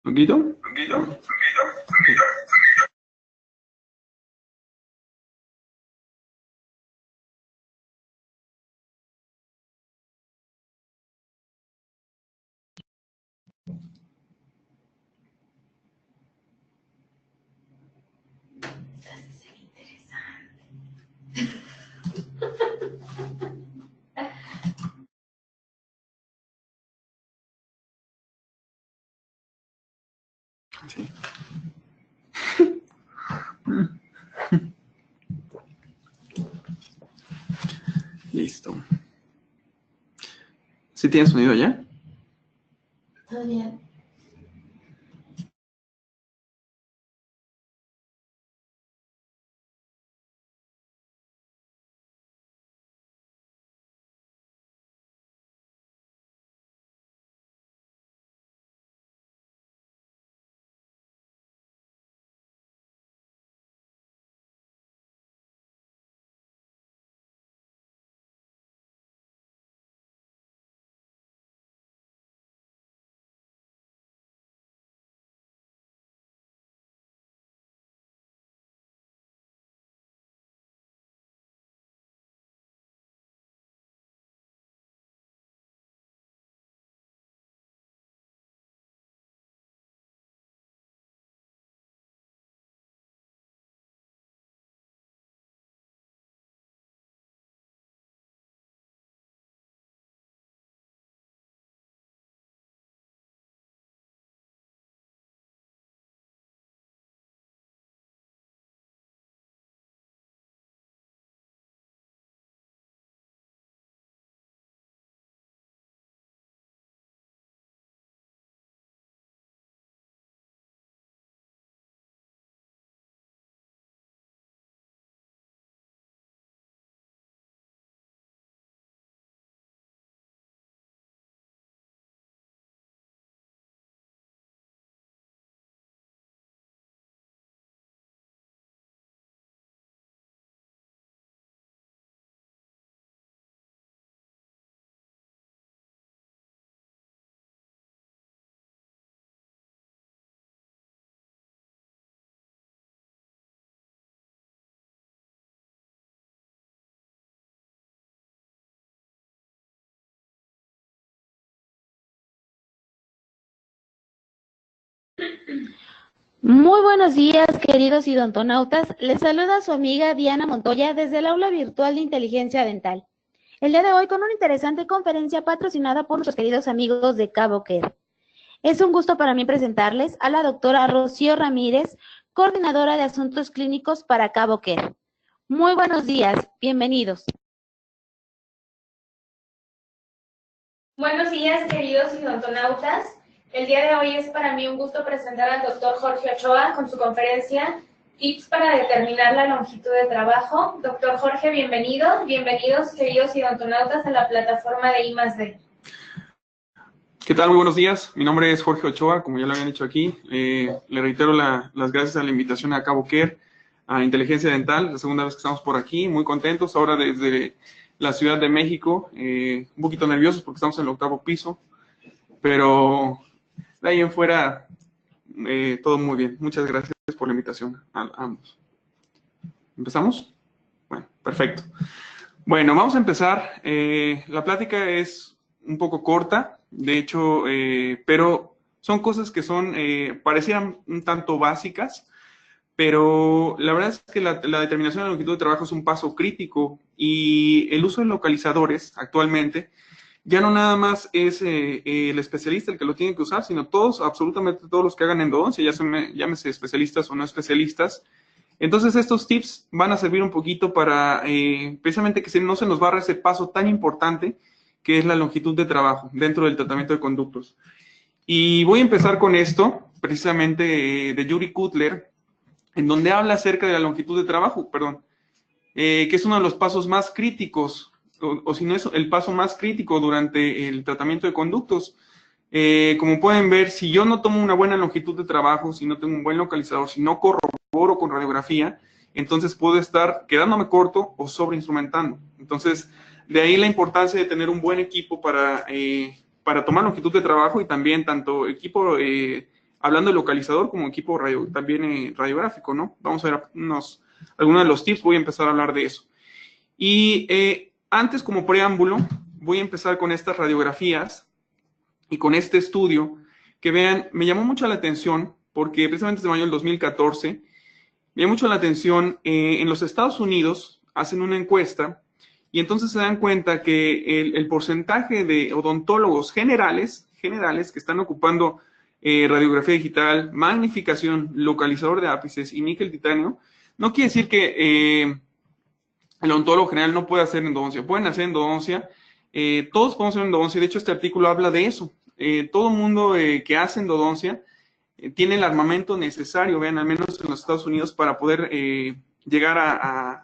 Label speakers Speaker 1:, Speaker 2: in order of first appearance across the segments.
Speaker 1: ¿Poquito? Sí. Listo. ¿Sí tienes sonido ya?
Speaker 2: Todo bien.
Speaker 3: Muy buenos días, queridos idontonautas. Les saluda su amiga Diana Montoya desde el aula virtual de inteligencia dental. El día de hoy con una interesante conferencia patrocinada por nuestros queridos amigos de Cabo Care. Es un gusto para mí presentarles a la doctora Rocío Ramírez, coordinadora de asuntos clínicos para Cabo Care. Muy buenos días, bienvenidos.
Speaker 4: Buenos días, queridos idontonautas. El día de hoy es para mí un gusto presentar al doctor Jorge Ochoa con su conferencia Tips para determinar la longitud de trabajo. Doctor Jorge, bienvenido. Bienvenidos, queridos idontonautas, a la plataforma de I+D.
Speaker 1: ¿Qué tal? Muy buenos días. Mi nombre es Jorge Ochoa, como ya lo habían dicho aquí. Le reitero las gracias a la invitación a Cabo Care, a Inteligencia Dental, la segunda vez que estamos por aquí, muy contentos, ahora desde la Ciudad de México, un poquito nerviosos porque estamos en el 8º piso, pero de ahí en fuera todo muy bien. Muchas gracias por la invitación a ambos. ¿Empezamos? Bueno, perfecto. Bueno, vamos a empezar. La plática es un poco corta, de hecho, pero son cosas que parecieran un tanto básicas, pero la verdad es que la determinación de la longitud de trabajo es un paso crítico y el uso de localizadores actualmente ya no nada más es el especialista el que lo tiene que usar, sino todos, absolutamente todos los que hagan endodoncia, llámese especialistas o no especialistas. Entonces estos tips van a servir un poquito para precisamente que no se nos barre ese paso tan importante que es la longitud de trabajo dentro del tratamiento de conductos. Y voy a empezar con esto, precisamente de Yuri Kutler, en donde habla acerca de la longitud de trabajo, que es uno de los pasos más críticos, o si no es el paso más crítico durante el tratamiento de conductos. Como pueden ver, si yo no tomo una buena longitud de trabajo, si no tengo un buen localizador, si no corroboro con radiografía, entonces puedo estar quedándome corto o sobreinstrumentando. Entonces, de ahí la importancia de tener un buen equipo para tomar longitud de trabajo y también tanto equipo hablando de localizador como equipo también radiográfico, ¿no? Vamos a ver algunos de los tips, voy a empezar a hablar de eso. Y antes, como preámbulo, voy a empezar con estas radiografías y con este estudio, que vean, me llamó mucho la atención, porque precisamente desde mayo del 2014, me llamó mucho la atención, en los Estados Unidos hacen una encuesta, y entonces se dan cuenta que el porcentaje de odontólogos generales que están ocupando radiografía digital, magnificación, localizador de ápices y níquel titanio, no quiere decir que el odontólogo general no puede hacer endodoncia. Pueden hacer endodoncia, todos podemos hacer endodoncia. De hecho, este artículo habla de eso. Todo mundo que hace endodoncia tiene el armamento necesario, vean, al menos en los Estados Unidos, para poder llegar a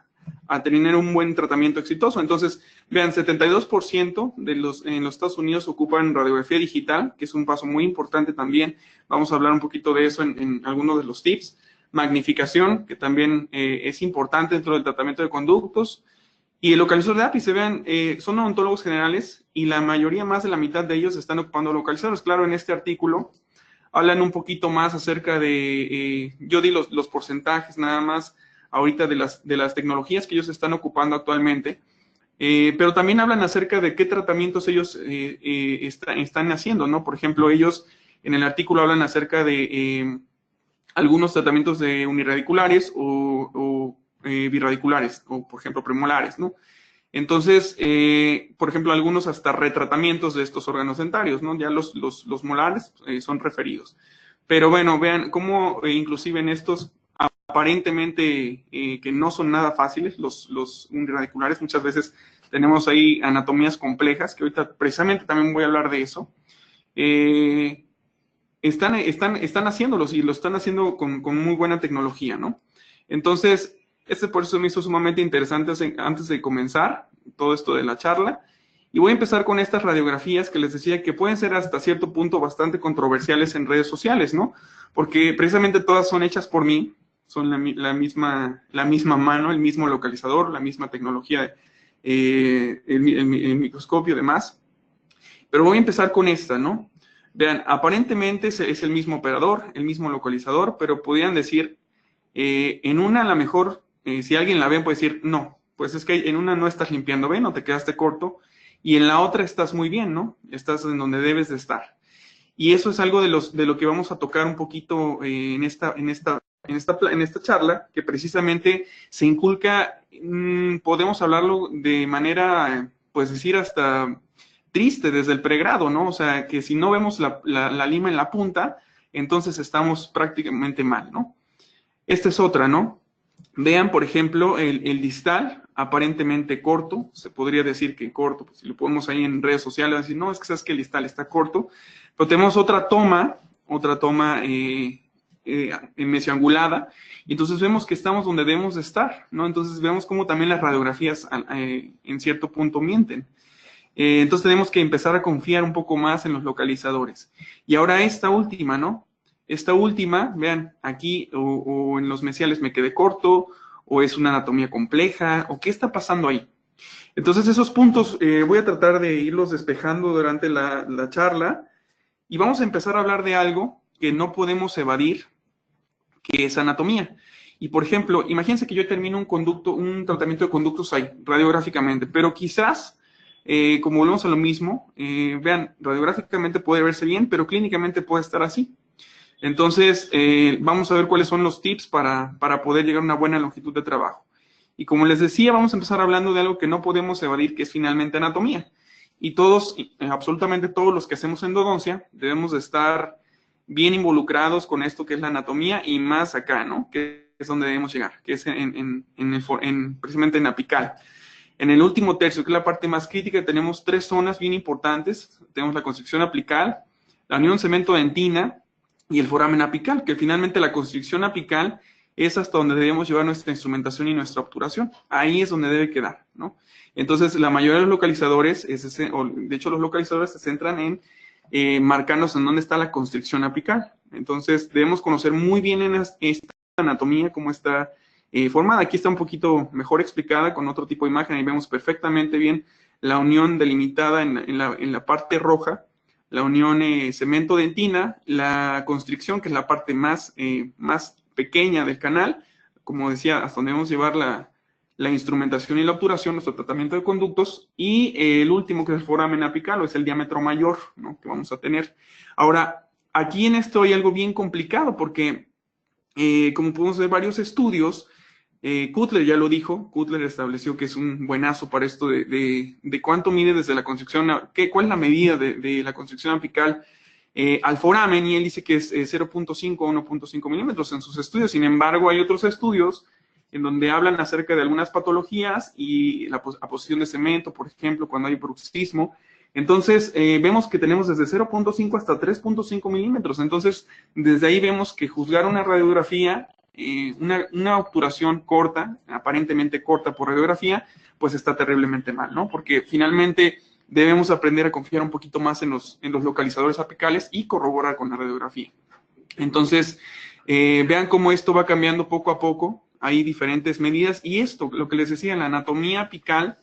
Speaker 1: tener un buen tratamiento exitoso. Entonces, vean, 72% en los Estados Unidos ocupan radiografía digital, que es un paso muy importante también. Vamos a hablar un poquito de eso en algunos de los tips. Magnificación, que también es importante dentro del tratamiento de conductos. Y el localizador de ápice, vean, son odontólogos generales y la mayoría, más de la mitad de ellos, están ocupando localizadores. Claro, en este artículo hablan un poquito más acerca de, yo di los porcentajes nada más ahorita de las tecnologías que ellos están ocupando actualmente, pero también hablan acerca de qué tratamientos ellos están haciendo, ¿no? Por ejemplo, ellos en el artículo hablan acerca de algunos tratamientos de unirradiculares o birradiculares, o por ejemplo premolares, ¿no? Entonces, por ejemplo, algunos hasta retratamientos de estos órganos dentarios, ¿no? Ya los molares son referidos. Pero bueno, vean cómo inclusive en estos aparentemente que no son nada fáciles, los unirradiculares, muchas veces tenemos ahí anatomías complejas, que ahorita precisamente también voy a hablar de eso. Están haciéndolos y lo están haciendo con muy buena tecnología, ¿no? Entonces, por eso me hizo sumamente interesante antes de comenzar todo esto de la charla. Y voy a empezar con estas radiografías que les decía que pueden ser hasta cierto punto bastante controversiales en redes sociales, ¿no? Porque precisamente todas son hechas por mí, son la misma mano, el mismo localizador, la misma tecnología, el microscopio y demás. Pero voy a empezar con esta, ¿no? Vean, aparentemente es el mismo operador, el mismo localizador, pero podrían decir, en una a lo mejor, si alguien la ve, puede decir, no, pues es que en una no estás limpiando bien o te quedaste corto, y en la otra estás muy bien, ¿no? Estás en donde debes de estar. Y eso es algo de lo que vamos a tocar un poquito en esta charla, que precisamente se inculca, podemos hablarlo de manera, pues decir hasta triste desde el pregrado, ¿no? O sea, que si no vemos la lima en la punta, entonces estamos prácticamente mal, ¿no? Esta es otra, ¿no? Vean, por ejemplo, el distal, aparentemente corto, se podría decir que corto, pues si lo ponemos ahí en redes sociales, decir, no, es que sabes que el distal está corto, pero tenemos otra toma mesioangulada, y entonces vemos que estamos donde debemos de estar, ¿no? Entonces vemos cómo también las radiografías en cierto punto mienten. Entonces tenemos que empezar a confiar un poco más en los localizadores. Y ahora esta última, ¿no? Esta última, vean, aquí o en los mesiales me quedé corto, o es una anatomía compleja, o qué está pasando ahí. Entonces esos puntos voy a tratar de irlos despejando durante la charla, y vamos a empezar a hablar de algo que no podemos evadir, que es anatomía. Y por ejemplo, imagínense que yo termino un tratamiento de conductos ahí, radiográficamente, pero quizás, como volvemos a lo mismo, vean, radiográficamente puede verse bien, pero clínicamente puede estar así. Entonces, vamos a ver cuáles son los tips para poder llegar a una buena longitud de trabajo. Y como les decía, vamos a empezar hablando de algo que no podemos evadir, que es finalmente anatomía. Y todos, absolutamente todos los que hacemos endodoncia, debemos de estar bien involucrados con esto que es la anatomía y más acá, ¿no? Que es donde debemos llegar, que es precisamente en apical. En el último tercio, que es la parte más crítica, tenemos 3 zonas bien importantes. Tenemos la constricción apical, la unión cemento-dentina y el foramen apical, que finalmente la constricción apical es hasta donde debemos llevar nuestra instrumentación y nuestra obturación. Ahí es donde debe quedar, ¿no? Entonces, la mayoría de los localizadores, de hecho los localizadores se centran en marcarnos en dónde está la constricción apical. Entonces, debemos conocer muy bien en esta anatomía cómo está formada. Aquí está un poquito mejor explicada con otro tipo de imagen. Ahí vemos perfectamente bien la unión delimitada en la parte roja, la unión cemento-dentina, la constricción, que es la parte más pequeña del canal, como decía, hasta donde debemos llevar la instrumentación y la obturación, nuestro tratamiento de conductos, y el último, que es el foramen apical, o es el diámetro mayor, ¿no?, que vamos a tener. Ahora, aquí en esto hay algo bien complicado, porque como podemos ver varios estudios, Cutler ya lo dijo, Cutler estableció que es un buenazo para esto de cuánto mide desde la constricción, cuál es la medida de la constricción apical al foramen, y él dice que es 0.5 o 1.5 milímetros en sus estudios. Sin embargo, hay otros estudios en donde hablan acerca de algunas patologías y la posición de cemento, por ejemplo, cuando hay bruxismo. Entonces, vemos que tenemos desde 0.5 hasta 3.5 milímetros. Entonces, desde ahí vemos que juzgar una radiografía, una obturación corta, aparentemente corta por radiografía, pues está terriblemente mal, ¿no? Porque finalmente debemos aprender a confiar un poquito más en los localizadores apicales y corroborar con la radiografía. Entonces, vean cómo esto va cambiando poco a poco. Hay diferentes medidas, y esto, lo que les decía, la anatomía apical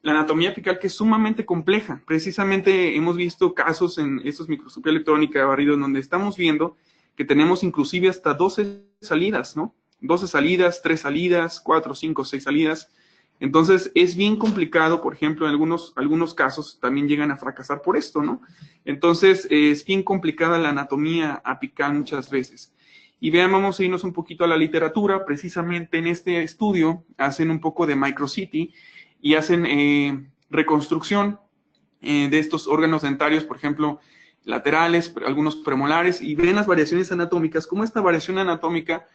Speaker 1: que es sumamente compleja. Precisamente hemos visto casos en estos microscopía electrónica de barrido en donde estamos viendo que tenemos inclusive hasta 12 salidas, ¿no? 12 salidas, 3 salidas, 4, 5, 6 salidas. Entonces, es bien complicado. Por ejemplo, en algunos casos también llegan a fracasar por esto, ¿no? Entonces, es bien complicada la anatomía apical muchas veces. Y vean, vamos a irnos un poquito a la literatura. Precisamente en este estudio hacen un poco de microcity y hacen reconstrucción de estos órganos dentarios, por ejemplo, laterales, algunos premolares, y ven las variaciones anatómicas, cómo esta variación anatómica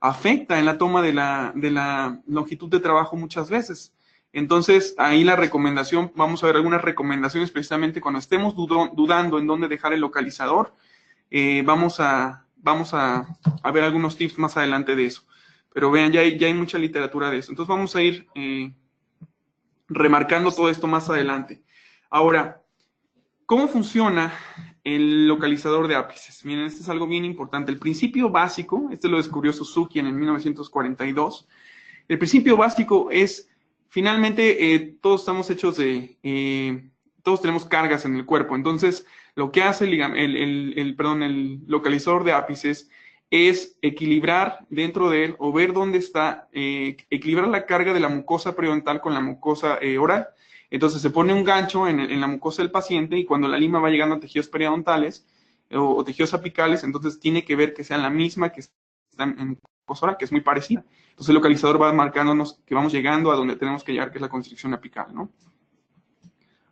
Speaker 1: afecta en la toma de la longitud de trabajo muchas veces. Entonces, ahí la recomendación, vamos a ver algunas recomendaciones precisamente cuando estemos dudando en dónde dejar el localizador. Vamos a ver algunos tips más adelante de eso. Pero vean, ya hay mucha literatura de eso. Entonces vamos a ir remarcando todo esto más adelante. Ahora, ¿cómo funciona el localizador de ápices? Miren, este es algo bien importante. El principio básico, este lo descubrió Suzuki en 1942. El principio básico es, finalmente, todos estamos hechos todos tenemos cargas en el cuerpo. Entonces, lo que hace el localizador de ápices es equilibrar dentro de él, o ver dónde está, equilibrar la carga de la mucosa periodontal con la mucosa oral. Entonces se pone un gancho en la mucosa del paciente, y cuando la lima va llegando a tejidos periodontales o tejidos apicales, entonces tiene que ver que sean la misma que están en mucosa oral, que es muy parecida. Entonces el localizador va marcándonos que vamos llegando a donde tenemos que llegar, que es la constricción apical, ¿no?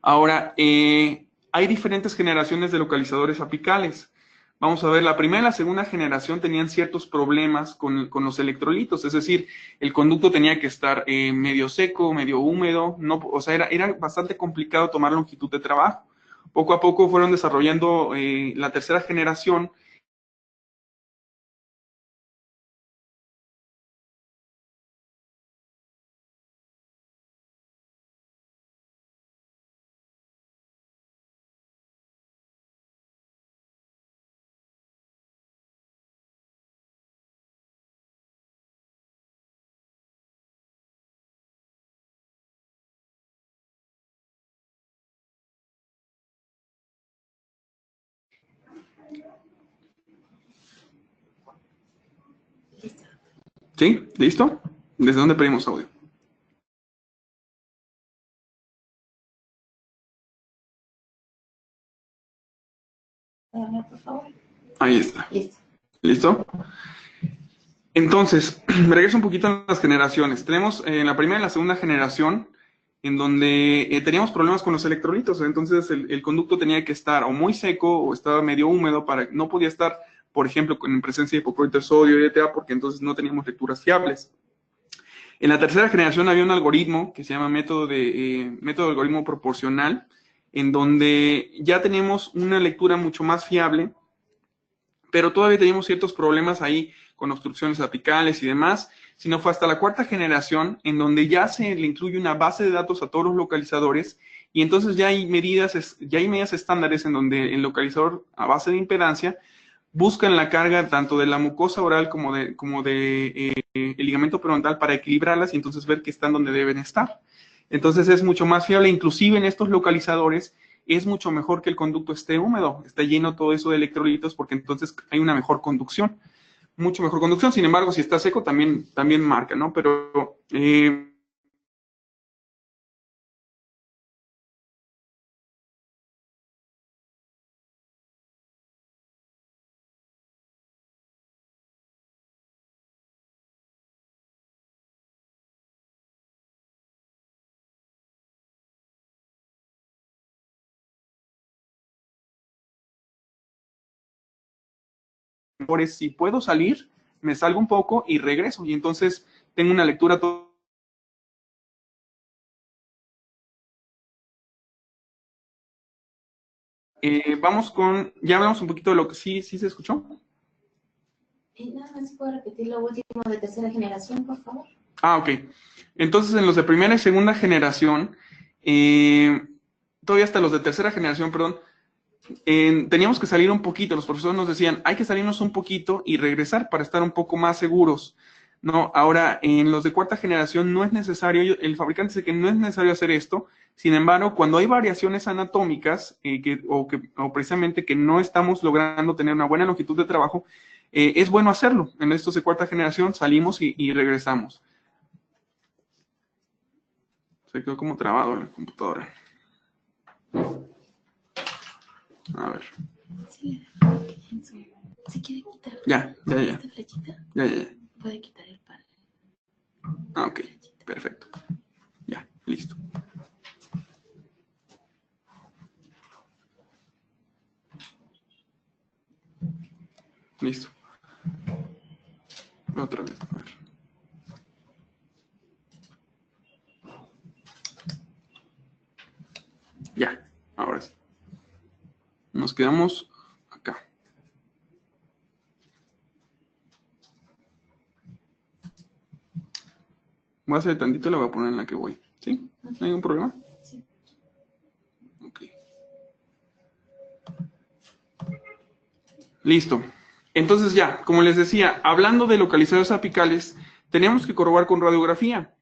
Speaker 1: Ahora, hay diferentes generaciones de localizadores apicales. Vamos a ver, la primera y la segunda generación tenían ciertos problemas con los electrolitos, es decir, el conducto tenía que estar medio seco, medio húmedo, o sea, era bastante complicado tomar longitud de trabajo. Poco a poco fueron desarrollando la tercera generación. ¿Sí? ¿Listo? ¿Desde dónde pedimos audio?
Speaker 2: Por favor.
Speaker 1: Ahí está.
Speaker 2: Listo.
Speaker 1: ¿Listo? Entonces, me regreso un poquito a las generaciones. Tenemos la primera y la segunda generación, en donde teníamos problemas con los electrolitos. Entonces, el conducto tenía que estar o muy seco o estaba medio húmedo, no podía estar, por ejemplo, en presencia de hipoclorito de sodio y ETA, porque entonces no teníamos lecturas fiables. En la tercera generación había un algoritmo que se llama método de algoritmo proporcional, en donde ya tenemos una lectura mucho más fiable, pero todavía teníamos ciertos problemas ahí con obstrucciones apicales y demás, sino fue hasta la cuarta generación en donde ya se le incluye una base de datos a todos los localizadores, y entonces ya hay medidas estándares en donde el localizador a base de impedancia buscan la carga tanto de la mucosa oral como de el ligamento periodontal para equilibrarlas y entonces ver que están donde deben estar. Entonces es mucho más fiable. Inclusive en estos localizadores es mucho mejor que el conducto esté húmedo, esté lleno todo eso de electrolitos, porque entonces hay una mejor conducción, mucho mejor conducción. Sin embargo, si está seco también marca, ¿no? Pero si puedo salir, me salgo un poco y regreso, y entonces tengo una lectura vamos con, ya hablamos un poquito de lo que sí se escuchó.
Speaker 2: Nada más puedo repetir lo último de tercera generación, por favor.
Speaker 1: Ok. Entonces, en los de primera y segunda generación, todavía hasta los de tercera generación, perdón, teníamos que salir un poquito. Los profesores nos decían, hay que salirnos un poquito y regresar para estar un poco más seguros. No, ahora, en los de cuarta generación no es necesario, el fabricante dice que no es necesario hacer esto. Sin embargo, cuando hay variaciones anatómicas o precisamente que no estamos logrando tener una buena longitud de trabajo, es bueno hacerlo. En estos de cuarta generación salimos y regresamos. Se quedó como trabado en la computadora. A ver.
Speaker 2: Si quiere quitar
Speaker 1: Ya.
Speaker 2: esta flechita,
Speaker 1: Ya.
Speaker 2: puede quitar el panel.
Speaker 1: Ah, ok, perfecto. Ya, listo. Listo. Otra vez, a ver. Ya, ahora sí. Nos quedamos acá. Voy a hacer tantito y la voy a poner en la que voy. ¿Sí? ¿No hay ningún problema?
Speaker 2: Sí.
Speaker 1: Ok. Listo. Entonces ya, como les decía, hablando de localizadores apicales, tenemos que corroborar con radiografía.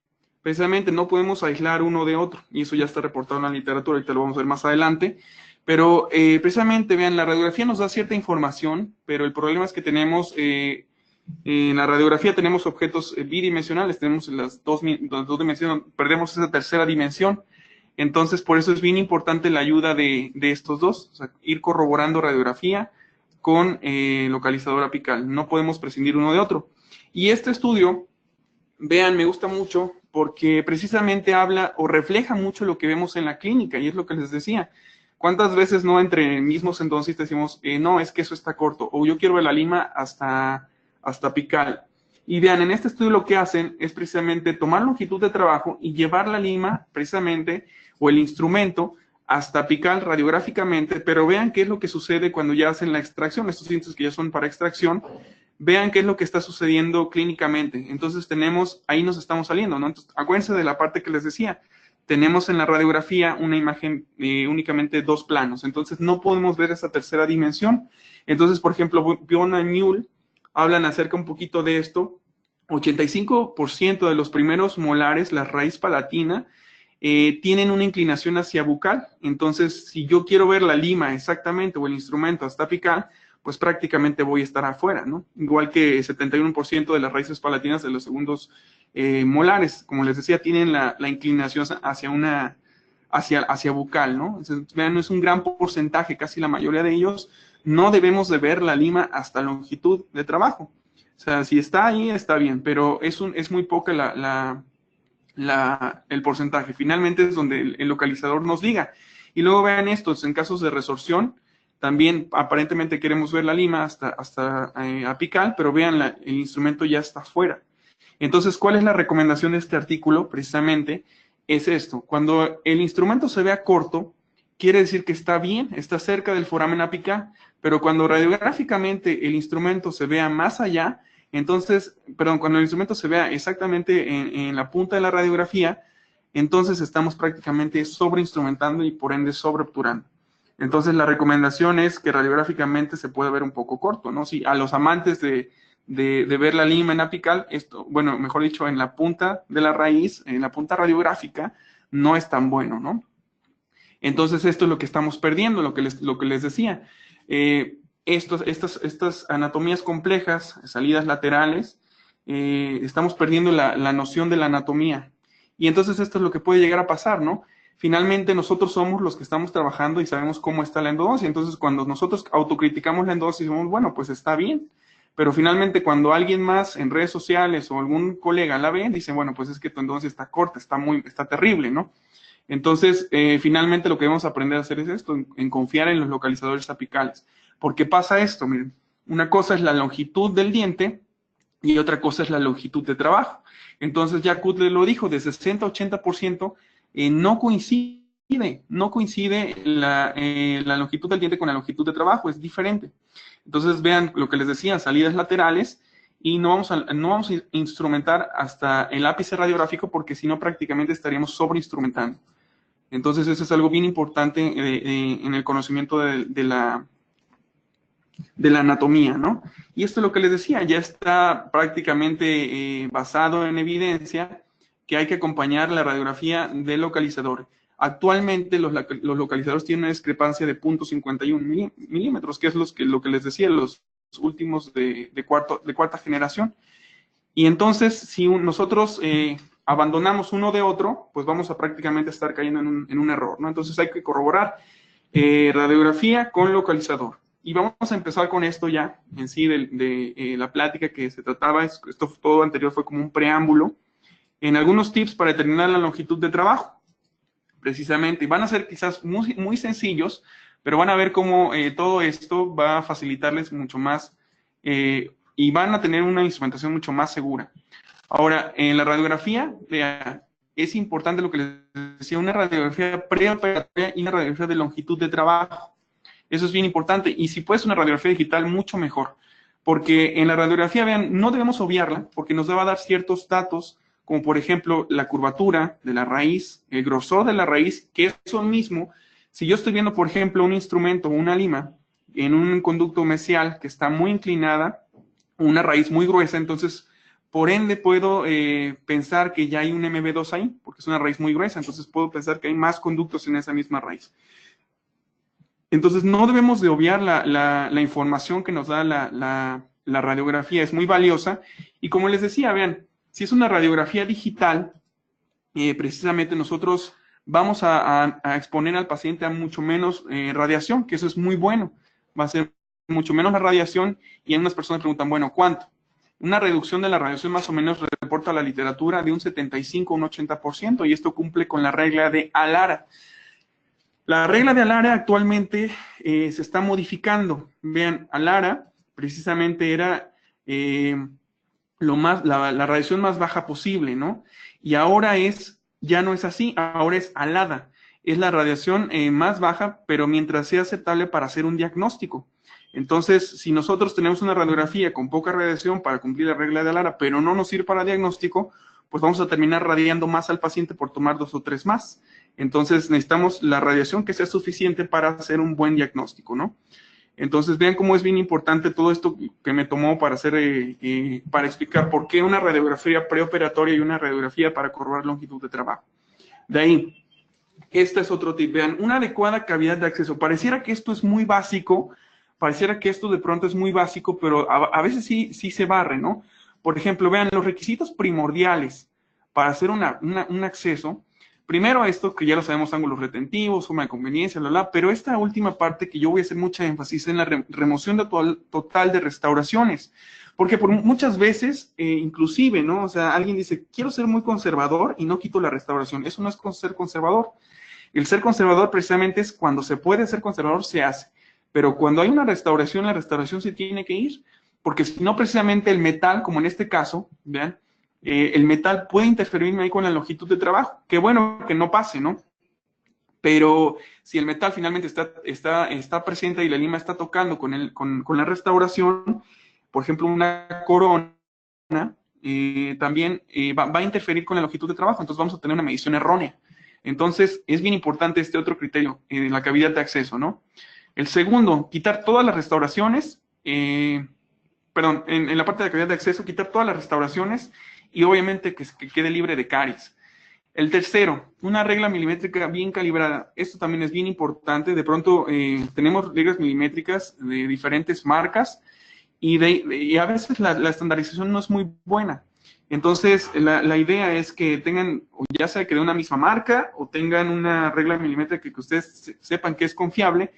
Speaker 1: Precisamente no podemos aislar uno de otro, y eso ya está reportado en la literatura, ahorita lo vamos a ver más adelante. Pero precisamente, vean, la radiografía nos da cierta información, pero el problema es que tenemos, en la radiografía tenemos objetos bidimensionales, tenemos las dos dimensiones, perdemos esa tercera dimensión. Entonces, por eso es bien importante la ayuda de estos dos, o sea, ir corroborando radiografía con localizador apical. No podemos prescindir uno de otro. Y este estudio, vean, me gusta mucho porque precisamente habla o refleja mucho lo que vemos en la clínica, y es lo que les decía. ¿Cuántas veces no entre mismos entonces decimos, no, es que eso está corto, o yo quiero ver la lima hasta apical? Y vean, en este estudio lo que hacen es precisamente tomar longitud de trabajo y llevar la lima precisamente, o el instrumento, hasta apical radiográficamente, pero vean qué es lo que sucede cuando ya hacen la extracción, estos dientes que ya son para extracción, vean qué es lo que está sucediendo clínicamente. Entonces tenemos, ahí nos estamos saliendo, ¿no? Entonces, acuérdense de la parte que les decía, tenemos en la radiografía una imagen únicamente dos planos, entonces no podemos ver esa tercera dimensión. Entonces, por ejemplo, Biona y Mule hablan acerca un poquito de esto. 85% de los primeros molares, la raíz palatina, tienen una inclinación hacia bucal. Entonces, si yo quiero ver la lima exactamente o el instrumento hasta apical, pues prácticamente voy a estar afuera, ¿no? Igual que 71% de las raíces palatinas de los segundos molares, como les decía, tienen la inclinación hacia bucal, ¿no? Entonces, vean, es un gran porcentaje, casi la mayoría de ellos, no debemos de ver la lima hasta longitud de trabajo. O sea, si está ahí, está bien, pero es muy poca el porcentaje. Finalmente es donde el localizador nos diga. Y luego vean estos, en casos de resorción, también aparentemente queremos ver la lima hasta apical, pero vean, el instrumento ya está fuera. Entonces, ¿cuál es la recomendación de este artículo? Precisamente es esto. Cuando el instrumento se vea corto, quiere decir que está bien, está cerca del foramen apical, pero cuando radiográficamente el instrumento se vea más allá, entonces, perdón, cuando el instrumento se vea exactamente en la punta de la radiografía, entonces estamos prácticamente sobreinstrumentando y por ende sobreobturando. Entonces, la recomendación es que radiográficamente se puede ver un poco corto, ¿no? Si a los amantes de ver la lima en apical, esto, bueno, mejor dicho, en la punta de la raíz, en la punta radiográfica, no es tan bueno, ¿no? Entonces, esto es lo que estamos perdiendo, lo que les decía. Estas anatomías complejas, salidas laterales, estamos perdiendo la noción de la anatomía. Y entonces esto es lo que puede llegar a pasar, ¿no? Finalmente nosotros somos los que estamos trabajando y sabemos cómo está la endodoncia. Entonces cuando nosotros autocriticamos la endodoncia, decimos, bueno, pues está bien. Pero finalmente cuando alguien más en redes sociales o algún colega la ve, dice, bueno, pues es que tu endodoncia está corta, está terrible, ¿no? Entonces, finalmente lo que debemos aprender a hacer es esto, en confiar en los localizadores apicales. Porque pasa esto, miren, una cosa es la longitud del diente y otra cosa es la longitud de trabajo. Entonces, ya Kutle lo dijo, de 60 a 80% no coincide la longitud del diente con la longitud de trabajo, es diferente. Entonces, vean lo que les decía, salidas laterales, y no vamos a instrumentar hasta el ápice radiográfico porque si no prácticamente estaríamos sobreinstrumentando. Entonces, eso es algo bien importante en el conocimiento de la anatomía, ¿no? Y esto es lo que les decía, ya está prácticamente basado en evidencia que hay que acompañar la radiografía del localizador. Actualmente los localizadores tienen una discrepancia de 0.51 milímetros, que es lo que les decía, los últimos de cuarta generación. Y entonces, si nosotros abandonamos uno de otro, pues vamos a prácticamente estar cayendo en un error, ¿no? Entonces hay que corroborar radiografía con localizador. Y vamos a empezar con esto ya, en sí, de la plática que se trataba. Esto todo anterior fue como un preámbulo. En algunos tips para determinar la longitud de trabajo, precisamente. Y van a ser quizás muy, muy sencillos, pero van a ver cómo todo esto va a facilitarles mucho más y van a tener una instrumentación mucho más segura. Ahora, en la radiografía, es importante lo que les decía, una radiografía preoperatoria y una radiografía de longitud de trabajo. Eso es bien importante. Y si puedes una radiografía digital, mucho mejor. Porque en la radiografía, vean, no debemos obviarla, porque nos va a dar ciertos datos, como por ejemplo la curvatura de la raíz, el grosor de la raíz, que eso mismo, si yo estoy viendo, por ejemplo, un instrumento, una lima, en un conducto mesial que está muy inclinada, una raíz muy gruesa, entonces, por ende, puedo pensar que ya hay un MB2 ahí, porque es una raíz muy gruesa, entonces puedo pensar que hay más conductos en esa misma raíz. Entonces, no debemos de obviar la información que nos da la radiografía, es muy valiosa. Y como les decía, vean, si es una radiografía digital, precisamente nosotros vamos a exponer al paciente a mucho menos radiación, que eso es muy bueno. Va a ser mucho menos la radiación y algunas personas preguntan, bueno, ¿cuánto? Una reducción de la radiación más o menos reporta la literatura de un 75 a un 80% y esto cumple con la regla de Alara. La regla de Alara actualmente se está modificando. Vean, Alara precisamente era la radiación más baja posible, ¿no? Y ahora ya no es así, ahora es ALADA. Es la radiación más baja, pero mientras sea aceptable para hacer un diagnóstico. Entonces, si nosotros tenemos una radiografía con poca radiación para cumplir la regla de Alara, pero no nos sirve para diagnóstico, pues vamos a terminar radiando más al paciente por tomar 2 o 3 más. Entonces, necesitamos la radiación que sea suficiente para hacer un buen diagnóstico, ¿no? Entonces, vean cómo es bien importante todo esto que me tomó para para explicar por qué una radiografía preoperatoria y una radiografía para corroborar longitud de trabajo. De ahí, este es otro tip. Vean, una adecuada cavidad de acceso. Pareciera que esto es muy básico, pareciera que esto de pronto es muy básico, pero a veces sí se barre, ¿no? Por ejemplo, vean, los requisitos primordiales para hacer un acceso. Primero esto, que ya lo sabemos, ángulos retentivos, forma de conveniencia, pero esta última parte que yo voy a hacer mucha énfasis en la remoción total de restauraciones. Porque muchas veces, inclusive, ¿no? O sea, alguien dice, quiero ser muy conservador y no quito la restauración. Eso no es ser conservador. El ser conservador precisamente es cuando se puede ser conservador, se hace. Pero cuando hay una restauración, la restauración se tiene que ir. Porque si no, precisamente el metal, como en este caso, vean, el metal puede interferirme ahí con la longitud de trabajo. Qué bueno que no pase, ¿no? Pero si el metal finalmente está presente y la lima está tocando con la restauración, por ejemplo, una corona, también va a interferir con la longitud de trabajo, entonces vamos a tener una medición errónea. Entonces, es bien importante este otro criterio, la cavidad de acceso, ¿no? El segundo, quitar todas las restauraciones, en la parte de la cavidad de acceso, quitar todas las restauraciones y obviamente que quede libre de caries. El tercero, una regla milimétrica bien calibrada. Esto también es bien importante. De pronto tenemos reglas milimétricas de diferentes marcas y a veces la estandarización no es muy buena. Entonces, la idea es que tengan, ya sea que de una misma marca o tengan una regla milimétrica que ustedes sepan que es confiable,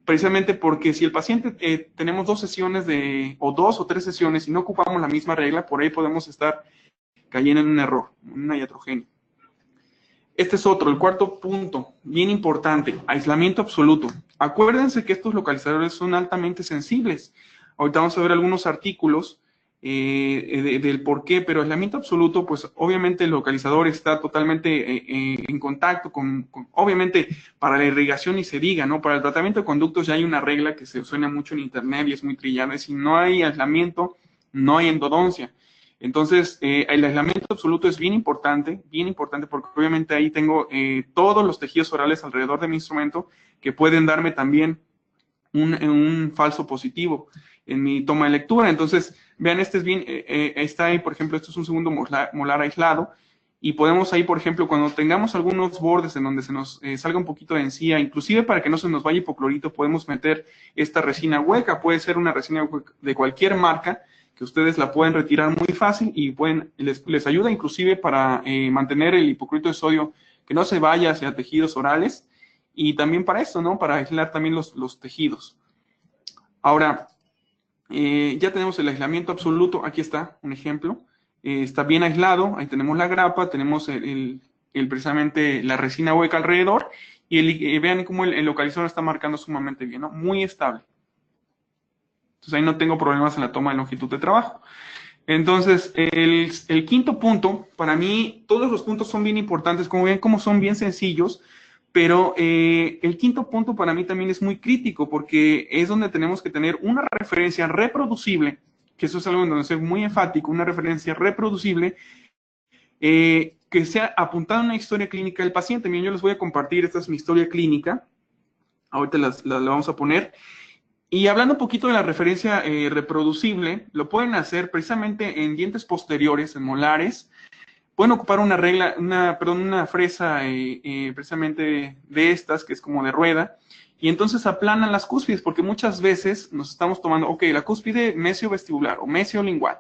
Speaker 1: precisamente porque si el paciente tenemos 2 sesiones o 2 o 3 sesiones y no ocupamos la misma regla, por ahí podemos estar cayendo en un error, una iatrogenia. Este es otro, el cuarto punto, bien importante, aislamiento absoluto. Acuérdense que estos localizadores son altamente sensibles. Ahorita vamos a ver algunos artículos del por qué, pero aislamiento absoluto, pues obviamente el localizador está totalmente en contacto obviamente para la irrigación ni se diga, ¿no? Para el tratamiento de conductos ya hay una regla que se suena mucho en internet y es muy trillada, es si no hay aislamiento, no hay endodoncia. Entonces, el aislamiento absoluto es bien importante porque obviamente ahí tengo todos los tejidos orales alrededor de mi instrumento que pueden darme también un falso positivo en mi toma de lectura. Entonces, vean, este es bien, está ahí, por ejemplo, esto es un segundo molar aislado y podemos ahí, por ejemplo, cuando tengamos algunos bordes en donde se nos salga un poquito de encía, inclusive para que no se nos vaya hipoclorito, podemos meter esta resina hueca, puede ser una resina hueca de cualquier marca, que ustedes la pueden retirar muy fácil y les ayuda inclusive para mantener el hipoclorito de sodio que no se vaya hacia tejidos orales y también para esto, ¿no? Para aislar también los tejidos. Ahora, ya tenemos el aislamiento absoluto, aquí está un ejemplo, está bien aislado, ahí tenemos la grapa, tenemos precisamente la resina hueca alrededor y vean cómo el localizador está marcando sumamente bien, ¿no? Muy estable. Entonces ahí no tengo problemas en la toma de longitud de trabajo. Entonces, el quinto punto, para mí, todos los puntos son bien importantes, como ven, como son bien sencillos, pero el quinto punto para mí también es muy crítico, porque es donde tenemos que tener una referencia reproducible, que eso es algo en donde soy muy enfático, una referencia reproducible, que sea apuntada a una historia clínica del paciente. Miren, yo les voy a compartir, esta es mi historia clínica, ahorita la vamos a poner. Y hablando un poquito de la referencia reproducible, lo pueden hacer precisamente en dientes posteriores, en molares. Pueden ocupar una fresa precisamente de estas, que es como de rueda, y entonces aplanan las cúspides, porque muchas veces nos estamos tomando, ok, la cúspide mesiovestibular o mesiolingual,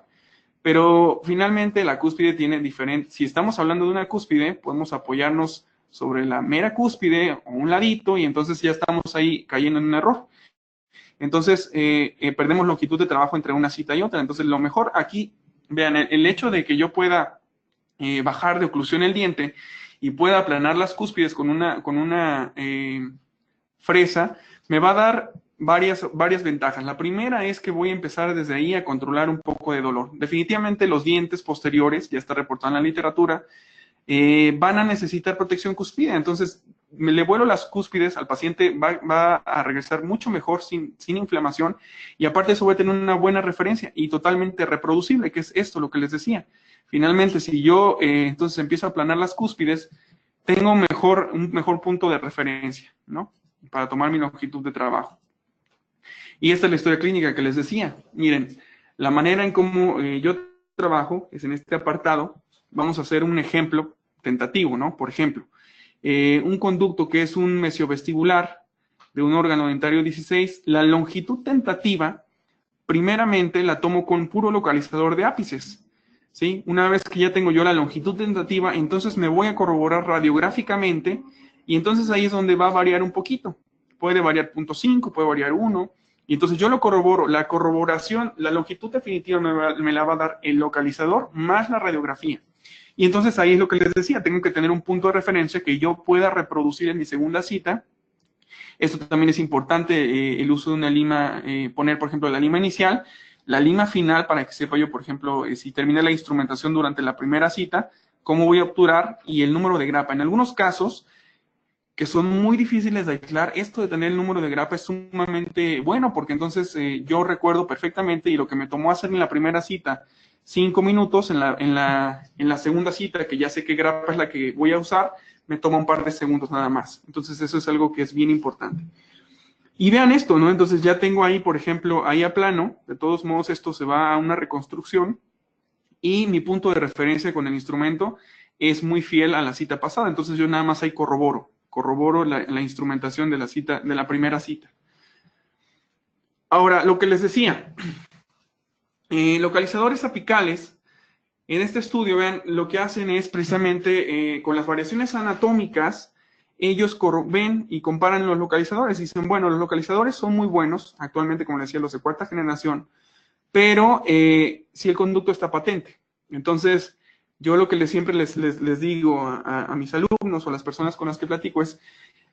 Speaker 1: pero finalmente la cúspide tiene diferente, si estamos hablando de una cúspide, podemos apoyarnos sobre la mera cúspide o un ladito, y entonces ya estamos ahí cayendo en un error. Entonces, perdemos longitud de trabajo entre una cita y otra. Entonces, lo mejor aquí, vean, el hecho de que yo pueda bajar de oclusión el diente y pueda aplanar las cúspides con una fresa, me va a dar varias ventajas. La primera es que voy a empezar desde ahí a controlar un poco de dolor. Definitivamente los dientes posteriores, ya está reportado en la literatura, van a necesitar protección cúspide. Entonces, le vuelo las cúspides al paciente, va a regresar mucho mejor sin inflamación y aparte de eso voy a tener una buena referencia y totalmente reproducible, que es esto lo que les decía. Finalmente, si yo entonces empiezo a aplanar las cúspides, tengo un mejor punto de referencia, ¿no? Para tomar mi longitud de trabajo. Y esta es la historia clínica que les decía. Miren, la manera en cómo yo trabajo es en este apartado. Vamos a hacer un ejemplo tentativo, ¿no? Por ejemplo, un conducto que es un mesiovestibular de un órgano dentario 16, la longitud tentativa, primeramente la tomo con puro localizador de ápices, ¿sí? Una vez que ya tengo yo la longitud tentativa, entonces me voy a corroborar radiográficamente y entonces ahí es donde va a variar un poquito. Puede variar 0.5, puede variar 1, y entonces yo lo corroboro. La corroboración, la longitud definitiva me la va a dar el localizador más la radiografía. Y entonces ahí es lo que les decía, tengo que tener un punto de referencia que yo pueda reproducir en mi segunda cita. Esto también es importante, el uso de una lima, poner por ejemplo la lima inicial, la lima final para que sepa yo, por ejemplo, si terminé la instrumentación durante la primera cita, cómo voy a obturar y el número de grapa. En algunos casos, que son muy difíciles de aislar, esto de tener el número de grapa es sumamente bueno, porque entonces yo recuerdo perfectamente y lo que me tomó hacer en la primera cita 5 minutos, en la segunda cita, que ya sé qué grapa es la que voy a usar, me toma un par de segundos nada más. Entonces eso es algo que es bien importante. Y vean esto, ¿no? Entonces ya tengo ahí, por ejemplo, ahí a plano, de todos modos esto se va a una reconstrucción y mi punto de referencia con el instrumento es muy fiel a la cita pasada. Entonces yo nada más ahí corroboro la instrumentación de la cita, de la primera cita. Ahora, lo que les decía, localizadores apicales, en este estudio, vean, lo que hacen es precisamente con las variaciones anatómicas, ellos ven y comparan los localizadores y dicen, bueno, los localizadores son muy buenos, actualmente, como les decía, los de cuarta generación, pero si el conducto está patente. Entonces, yo lo que siempre les digo a mis alumnos o a las personas con las que platico es,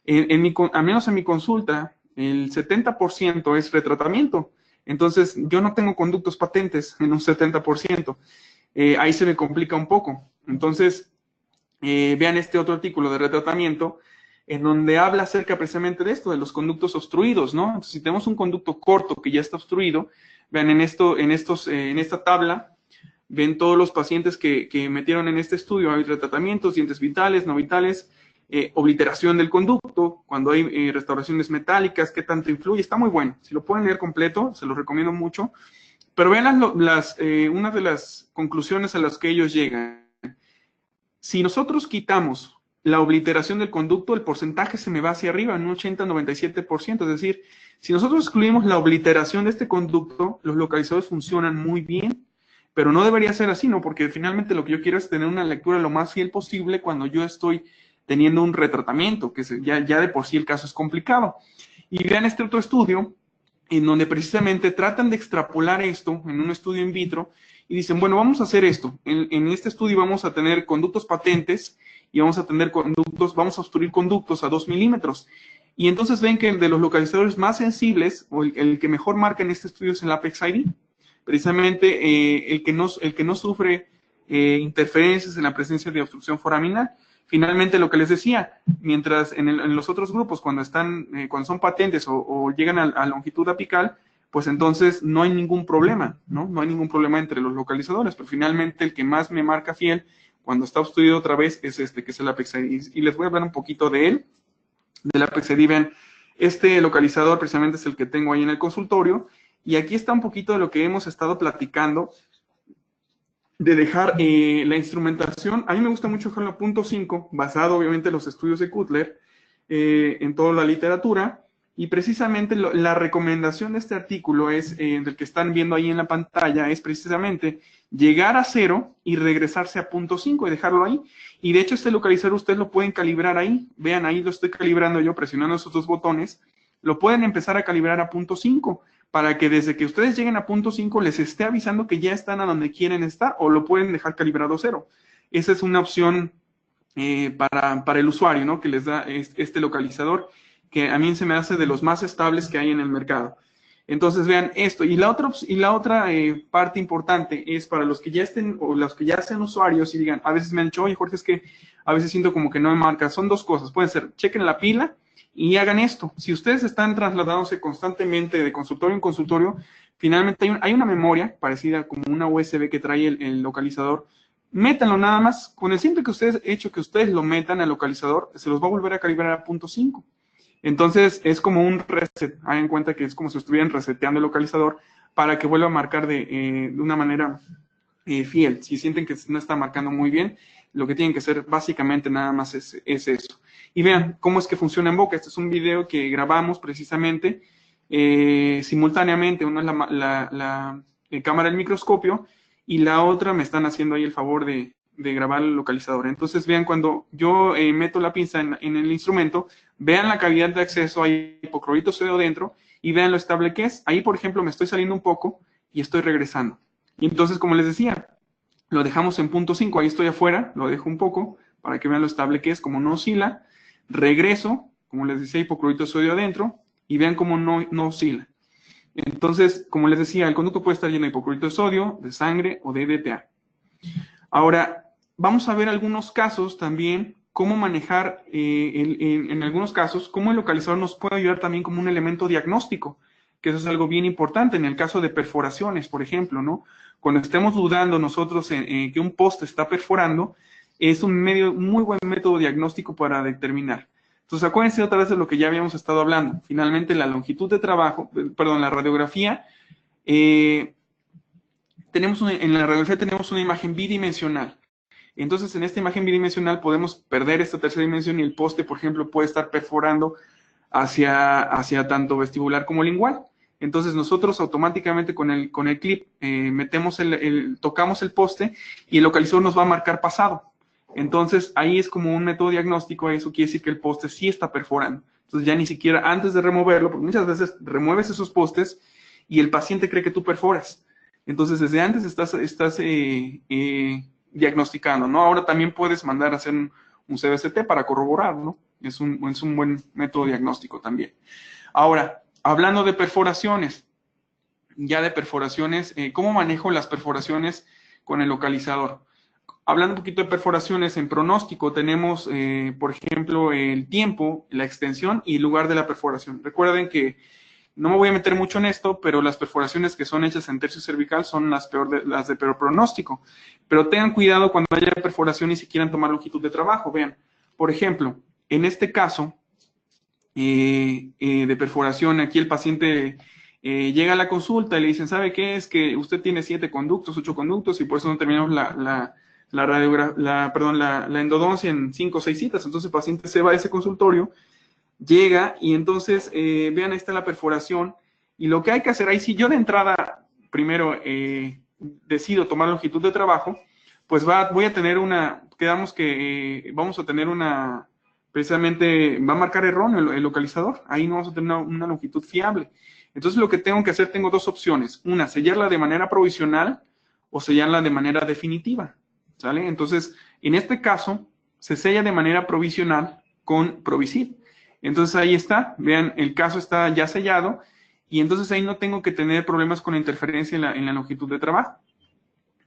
Speaker 1: al menos en mi consulta, el 70% es retratamiento. Entonces, yo no tengo conductos patentes en un 70%. Ahí se me complica un poco. Entonces, vean este otro artículo de retratamiento, en donde habla acerca precisamente de esto, de los conductos obstruidos, ¿no? Entonces, si tenemos un conducto corto que ya está obstruido, vean en esta tabla, ven todos los pacientes que metieron en este estudio, hay retratamientos, dientes vitales, no vitales, obliteración del conducto, cuando hay restauraciones metálicas, qué tanto influye, está muy bueno. Si lo pueden leer completo, se los recomiendo mucho. Pero vean una de las conclusiones a las que ellos llegan. Si nosotros quitamos la obliteración del conducto, el porcentaje se me va hacia arriba, en un 80-97%. Es decir, si nosotros excluimos la obliteración de este conducto, los localizadores funcionan muy bien. Pero no debería ser así, ¿no? Porque finalmente lo que yo quiero es tener una lectura lo más fiel posible cuando yo estoy teniendo un retratamiento, que ya de por sí el caso es complicado. Y vean este otro estudio, en donde precisamente tratan de extrapolar esto en un estudio in vitro y dicen, bueno, vamos a hacer esto. En este estudio vamos a tener conductos patentes y vamos a obstruir conductos a 2 milímetros. Y entonces ven que el de los localizadores más sensibles, o el que mejor marca en este estudio es el Apex ID. Precisamente el que no sufre interferencias en la presencia de obstrucción foraminal. Finalmente, lo que les decía, mientras en los otros grupos, cuando son patentes o llegan a longitud apical, pues entonces no hay ningún problema, ¿no? No hay ningún problema entre los localizadores, pero finalmente el que más me marca fiel cuando está obstruido otra vez es que es el Apex ID. Y les voy a hablar un poquito de él, del Apex ID. Vean, este localizador precisamente es el que tengo ahí en el consultorio, y aquí está un poquito de lo que hemos estado platicando, de dejar la instrumentación. A mí me gusta mucho dejarlo a 0.5, basado obviamente en los estudios de Cutler, en toda la literatura, y precisamente la recomendación de este artículo es, del que están viendo ahí en la pantalla, es precisamente llegar a 0 y regresarse a 0.5 y dejarlo ahí. Y de hecho este localizador ustedes lo pueden calibrar ahí. Vean, ahí lo estoy calibrando yo presionando esos dos botones. Lo pueden empezar a calibrar a 0.5 para que desde que ustedes lleguen a 0.5 les esté avisando que ya están a donde quieren estar, o lo pueden dejar calibrado 0. Esa es una opción para el usuario, ¿no? Que les da este localizador, que a mí se me hace de los más estables que hay en el mercado. Entonces vean esto. Y la otra parte importante es para los que ya estén, o los que ya sean usuarios y digan, a veces me han dicho, oye Jorge, es que a veces siento como que no me marca. Son dos cosas, pueden ser, chequen la pila y hagan esto. Si ustedes están trasladándose constantemente de consultorio en consultorio, finalmente hay una memoria parecida como una USB que trae el localizador. Métanlo nada más. Con el simple hecho que ustedes lo metan al localizador, se los va a volver a calibrar a 0.5. Entonces, es como un reset. Hagan cuenta que es como si estuvieran reseteando el localizador para que vuelva a marcar de una manera fiel. Si sienten que no está marcando muy bien, lo que tienen que hacer básicamente nada más es eso. Y vean cómo es que funciona en boca. Este es un video que grabamos precisamente simultáneamente. Uno es la cámara del microscopio y la otra me están haciendo ahí el favor de grabar el localizador. Entonces vean, cuando yo meto la pinza en el instrumento, vean la cavidad de acceso, hay hipoclorito de sodio dentro, y vean lo estable que es. Ahí, por ejemplo, me estoy saliendo un poco y estoy regresando. Y entonces, como les decía, lo dejamos en 0.5, ahí estoy afuera, lo dejo un poco para que vean lo estable que es, como no oscila. Regreso, como les decía, hipoclorito de sodio adentro, y vean cómo no oscila. Entonces, como les decía, el conducto puede estar lleno de hipoclorito de sodio, de sangre o de DTA. Ahora, vamos a ver algunos casos también, cómo manejar, en algunos casos, cómo el localizador nos puede ayudar también como un elemento diagnóstico, que eso es algo bien importante en el caso de perforaciones, por ejemplo, ¿no? Cuando estemos dudando nosotros en que un poste está perforando, es un muy buen método diagnóstico para determinar. Entonces, acuérdense otra vez de lo que ya habíamos estado hablando. Finalmente, la longitud de trabajo, la radiografía, en la radiografía tenemos una imagen bidimensional. Entonces, en esta imagen bidimensional podemos perder esta tercera dimensión y el poste, por ejemplo, puede estar perforando hacia tanto vestibular como lingual. Entonces, nosotros automáticamente con el clip tocamos el poste y el localizador nos va a marcar pasado. Entonces, ahí es como un método diagnóstico, eso quiere decir que el poste sí está perforando. Entonces, ya ni siquiera antes de removerlo, porque muchas veces remueves esos postes y el paciente cree que tú perforas. Entonces, desde antes estás diagnosticando, ¿no? Ahora también puedes mandar a hacer un CBCT para corroborar, ¿no? Es un buen método diagnóstico también. Ahora, hablando de perforaciones, ¿cómo manejo las perforaciones con el localizador? Hablando un poquito de perforaciones, en pronóstico tenemos, por ejemplo, el tiempo, la extensión y el lugar de la perforación. Recuerden que no me voy a meter mucho en esto, pero las perforaciones que son hechas en tercio cervical son las de peor pronóstico. Pero tengan cuidado cuando haya perforación y si quieran tomar longitud de trabajo. Vean, por ejemplo, en este caso de perforación, aquí el paciente llega a la consulta y le dicen, ¿sabe qué? Es que usted tiene 7 conductos, 8 conductos y por eso no terminamos la endodoncia en 5 o 6 citas. Entonces el paciente se va a ese consultorio, llega y entonces, vean, ahí está la perforación y lo que hay que hacer ahí, si yo de entrada primero decido tomar longitud de trabajo, pues voy a tener precisamente va a marcar erróneo el localizador, ahí no vamos a tener una longitud fiable. Entonces lo que tengo que hacer, tengo dos opciones, una, sellarla de manera provisional o sellarla de manera definitiva, ¿sale? Entonces, en este caso, se sella de manera provisional con Provisid. Entonces ahí está, vean, el caso está ya sellado y entonces ahí no tengo que tener problemas con la interferencia en la longitud de trabajo,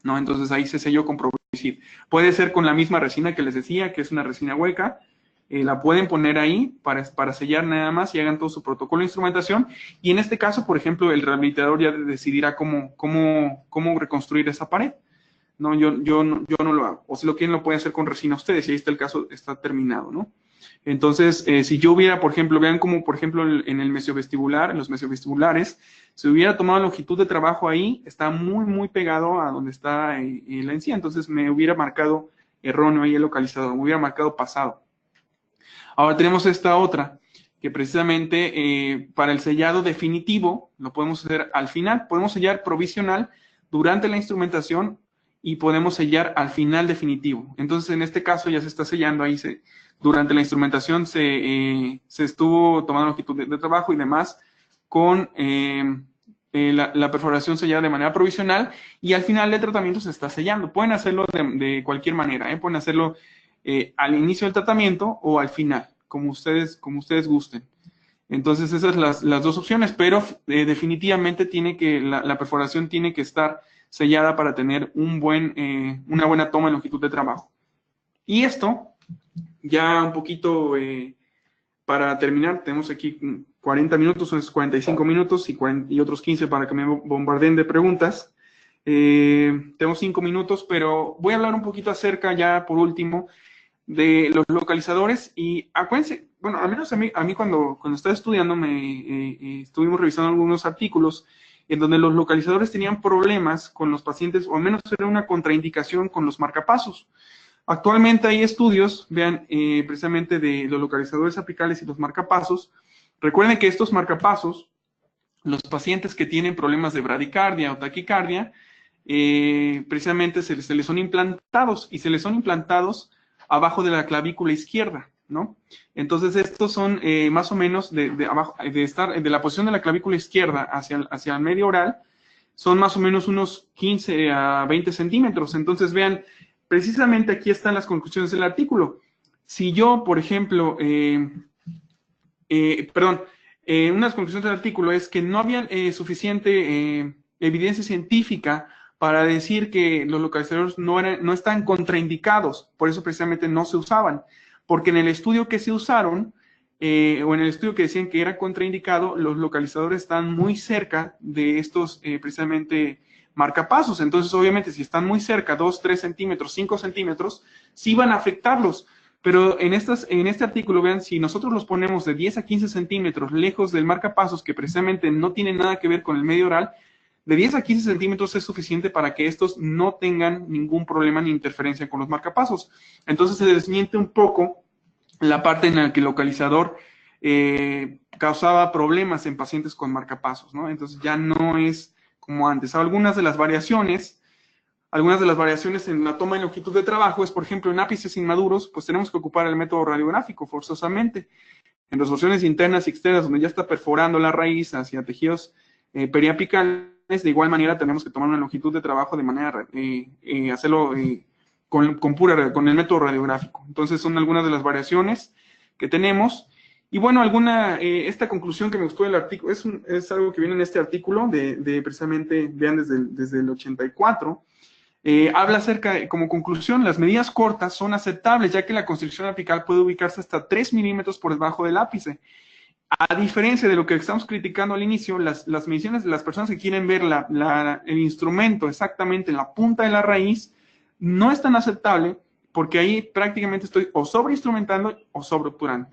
Speaker 1: ¿no? Entonces ahí se selló con Provisid. Puede ser con la misma resina que les decía, que es una resina hueca, la pueden poner ahí para sellar nada más y hagan todo su protocolo de instrumentación. Y en este caso, por ejemplo, el rehabilitador ya decidirá cómo reconstruir esa pared. No, yo no lo hago. O si lo quieren, lo pueden hacer con resina ustedes. Y ahí está el caso, está terminado, ¿no? Entonces, si yo hubiera, por ejemplo, vean como, por ejemplo, en el mesiovestibular, en los mesiovestibulares, si hubiera tomado longitud de trabajo ahí, está muy, muy pegado a donde está la encía. Entonces, me hubiera marcado erróneo ahí el localizador, me hubiera marcado pasado. Ahora tenemos esta otra, que precisamente para el sellado definitivo lo podemos hacer al final. Podemos sellar provisional durante la instrumentación y podemos sellar al final definitivo. Entonces, en este caso ya se está sellando ahí, durante la instrumentación se estuvo tomando longitud de trabajo y demás con la perforación sellada de manera provisional y al final del tratamiento se está sellando. Pueden hacerlo de cualquier manera, pueden hacerlo al inicio del tratamiento o al final, como ustedes gusten. Entonces, esas son las dos opciones, pero definitivamente la perforación tiene que estar sellada para tener una buena toma de longitud de trabajo. Y esto, ya un poquito para terminar, tenemos aquí 40 minutos, son 45 minutos y otros 15 para que me bombardeen de preguntas. Tenemos 5 minutos, pero voy a hablar un poquito acerca, ya por último, de los localizadores. Y acuérdense, bueno, al menos a mí cuando estaba estudiando, estuvimos revisando algunos artículos en donde los localizadores tenían problemas con los pacientes, o al menos era una contraindicación con los marcapasos. Actualmente hay estudios, vean, precisamente de los localizadores apicales y los marcapasos. Recuerden que estos marcapasos, los pacientes que tienen problemas de bradicardia o taquicardia, precisamente se les son implantados, y se les son implantados abajo de la clavícula izquierda, ¿no? Entonces, estos son más o menos de la posición de la clavícula izquierda hacia el medio oral, son más o menos unos 15 a 20 centímetros. Entonces, vean, precisamente aquí están las conclusiones del artículo. Si yo, por ejemplo, una de las conclusiones del artículo es que no había suficiente evidencia científica para decir que los localizadores no están contraindicados, por eso precisamente no se usaban, porque en el estudio que se usaron, o en el estudio que decían que era contraindicado, los localizadores están muy cerca de estos precisamente marcapasos. Entonces, obviamente, si están muy cerca, 2, 3 centímetros, 5 centímetros, sí van a afectarlos. Pero en este artículo, vean, si nosotros los ponemos de 10 a 15 centímetros lejos del marcapasos, que precisamente no tiene nada que ver con el medio oral, de 10 a 15 centímetros es suficiente para que estos no tengan ningún problema ni interferencia con los marcapasos. Entonces se desmiente un poco la parte en la que el localizador causaba problemas en pacientes con marcapasos, ¿no? Entonces ya no es como antes. Algunas de las variaciones en la toma de longitud de trabajo es, por ejemplo, en ápices inmaduros, pues tenemos que ocupar el método radiográfico forzosamente. En resorciones internas y externas, donde ya está perforando la raíz hacia tejidos periapicales, de igual manera tenemos que tomar una longitud de trabajo de manera, hacerlo con el método radiográfico. Entonces son algunas de las variaciones que tenemos. Y bueno, esta conclusión que me gustó del artículo, es algo que viene en este artículo, precisamente, vean, desde el 84, habla acerca, como conclusión, las medidas cortas son aceptables, ya que la constricción apical puede ubicarse hasta 3 milímetros por debajo del ápice. A diferencia de lo que estamos criticando al inicio, las mediciones de las personas que quieren ver el instrumento exactamente en la punta de la raíz, no es tan aceptable, porque ahí prácticamente estoy o sobreinstrumentando o sobreobturando.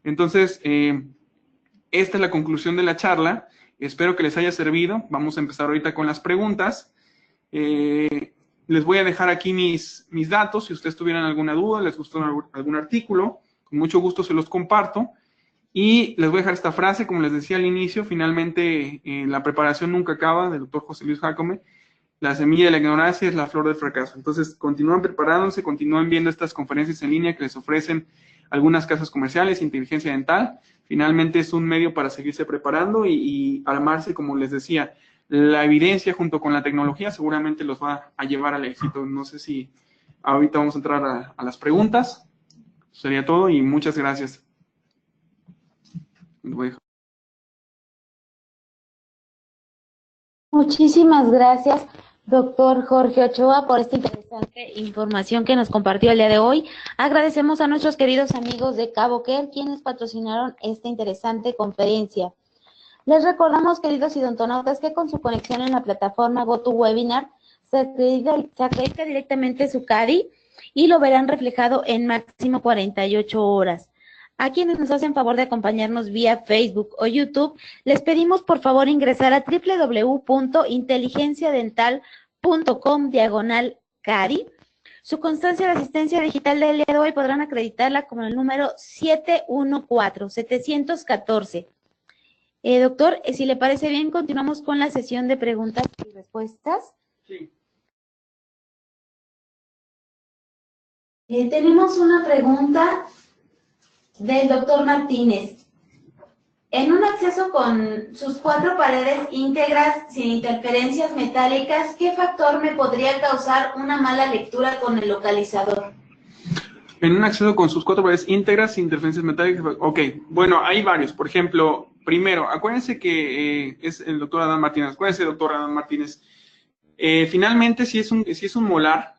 Speaker 1: Entonces, esta es la conclusión de la charla. Espero que les haya servido. Vamos a empezar ahorita con las preguntas. Les voy a dejar aquí mis datos. Si ustedes tuvieran alguna duda, les gustó algún artículo, con mucho gusto se los comparto. Y les voy a dejar esta frase, como les decía al inicio, finalmente la preparación nunca acaba, del doctor José Luis Jácome. La semilla de la ignorancia es la flor del fracaso. Entonces, continúan preparándose, continúan viendo estas conferencias en línea que les ofrecen algunas casas comerciales, inteligencia dental. Finalmente es un medio para seguirse preparando y armarse, como les decía, la evidencia junto con la tecnología seguramente los va a llevar al éxito. No sé si ahorita vamos a entrar a las preguntas. Sería todo y muchas gracias.
Speaker 3: Muchísimas gracias, doctor Jorge Ochoa, por esta interesante información que nos compartió el día de hoy. Agradecemos a nuestros queridos amigos de Cabo Care, quienes patrocinaron esta interesante conferencia. Les recordamos, queridos idontonautas, que con su conexión en la plataforma GoToWebinar se acredita directamente su CADI y lo verán reflejado en máximo 48 horas. A quienes nos hacen favor de acompañarnos vía Facebook o YouTube, les pedimos por favor ingresar a www.inteligenciadental.com/CADI. Su constancia de asistencia digital del día de hoy podrán acreditarla como el número 714. Doctor, si le parece bien, continuamos con la sesión de preguntas y respuestas.
Speaker 1: Sí.
Speaker 3: Tenemos una pregunta del doctor Martínez. En un acceso con sus 4 paredes íntegras, sin interferencias metálicas, ¿qué factor me podría causar una mala lectura con el localizador?
Speaker 1: En un acceso con sus 4 paredes íntegras, sin interferencias metálicas. Ok, bueno, hay varios. Por ejemplo, primero, acuérdense que es el doctor Adán Martínez. Acuérdense, doctor Adán Martínez. Finalmente, si es un molar,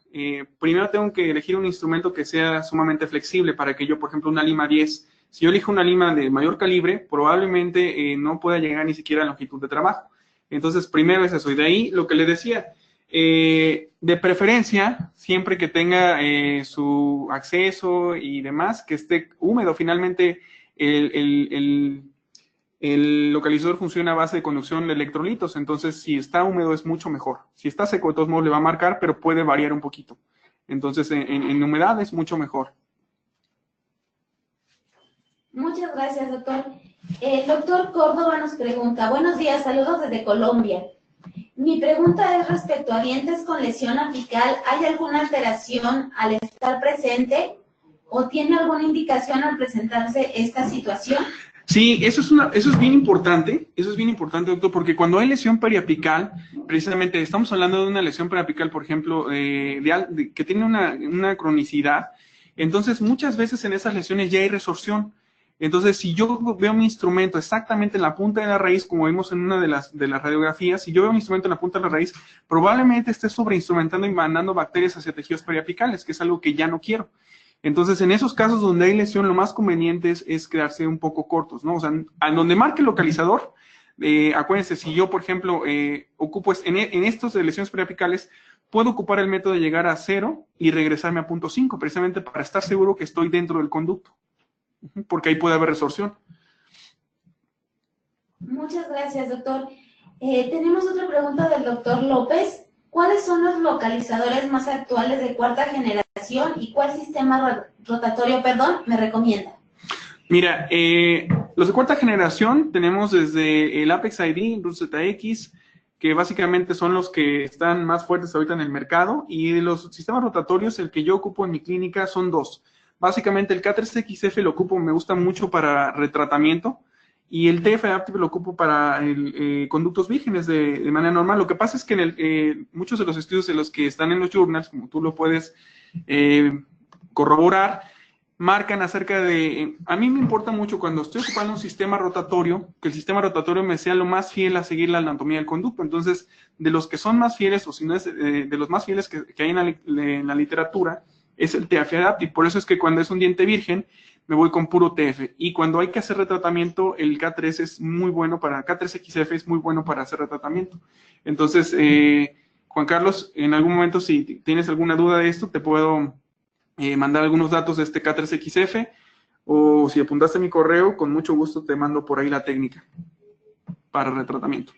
Speaker 1: primero tengo que elegir un instrumento que sea sumamente flexible para que yo, por ejemplo, una lima 10, si yo elijo una lima de mayor calibre, probablemente no pueda llegar ni siquiera a longitud de trabajo. Entonces, primero es eso. Y de ahí, lo que les decía, de preferencia, siempre que tenga su acceso y demás, que esté húmedo. Finalmente, el localizador funciona a base de conducción de electrolitos, entonces si está húmedo es mucho mejor. Si está seco, de todos modos le va a marcar, pero puede variar un poquito. Entonces, en humedad es mucho mejor.
Speaker 3: Muchas gracias, doctor. El doctor Córdoba nos pregunta, buenos días, saludos desde Colombia. Mi pregunta es respecto a dientes con lesión apical, ¿hay alguna alteración al estar presente o tiene alguna indicación al presentarse esta situación?
Speaker 1: Sí, eso es bien importante, doctor, porque cuando hay lesión periapical, precisamente estamos hablando de una lesión periapical, por ejemplo, que tiene una cronicidad, entonces muchas veces en esas lesiones ya hay resorción. Entonces, si yo veo mi instrumento exactamente en la punta de la raíz, como vimos en una de las radiografías, si yo veo mi instrumento en la punta de la raíz, probablemente esté sobreinstrumentando y mandando bacterias hacia tejidos periapicales, que es algo que ya no quiero. Entonces, en esos casos donde hay lesión, lo más conveniente es quedarse un poco cortos, ¿no? O sea, a donde marque el localizador, acuérdense, si yo, por ejemplo, ocupo en estos de lesiones periapicales, puedo ocupar el método de llegar a 0 y regresarme a 0.5, precisamente para estar seguro que estoy dentro del conducto, porque ahí puede haber resorción.
Speaker 3: Muchas gracias, doctor.
Speaker 2: Tenemos otra pregunta del doctor López. ¿Cuáles son los localizadores más actuales de cuarta generación y cuál sistema rotatorio, me recomienda?
Speaker 1: Mira, los de cuarta generación tenemos desde el Apex ID, RootZX, que básicamente son los que están más fuertes ahorita en el mercado, y de los sistemas rotatorios, el que yo ocupo en mi clínica son dos. Básicamente el K3XF lo ocupo, me gusta mucho para retratamiento, y el TF Adaptive lo ocupo para conductos vírgenes de manera normal. Lo que pasa es que muchos de los estudios de los que están en los journals, como tú lo puedes corroborar, marcan acerca de, a mí me importa mucho cuando estoy ocupando un sistema rotatorio, que el sistema rotatorio me sea lo más fiel a seguir la anatomía del conducto. Entonces, de los que son más fieles, o si no es de los más fieles que hay en la literatura, es el TF Adaptive. Por eso es que cuando es un diente virgen, me voy con puro TF. Y cuando hay que hacer retratamiento, el K3 es muy bueno para, K3XF es muy bueno para hacer retratamiento. Entonces, Juan Carlos, en algún momento, si tienes alguna duda de esto, te puedo mandar algunos datos de este K3XF, o si apuntaste mi correo, con mucho gusto te mando por ahí la técnica para retratamiento.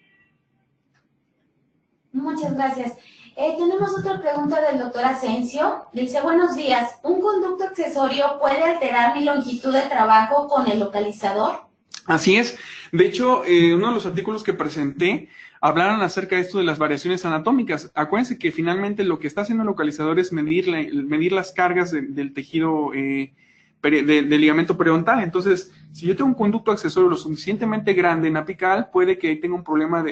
Speaker 2: Muchas gracias. Tenemos otra pregunta del doctor Asensio. Dice, buenos días, ¿un conducto accesorio puede alterar mi longitud de trabajo con el localizador?
Speaker 1: Así es. De hecho, uno de los artículos que presenté hablaron acerca de esto de las variaciones anatómicas. Acuérdense que finalmente lo que está haciendo el localizador es medir las cargas del tejido del ligamento periodontal. Entonces, si yo tengo un conducto accesorio lo suficientemente grande en apical, puede que tenga un problema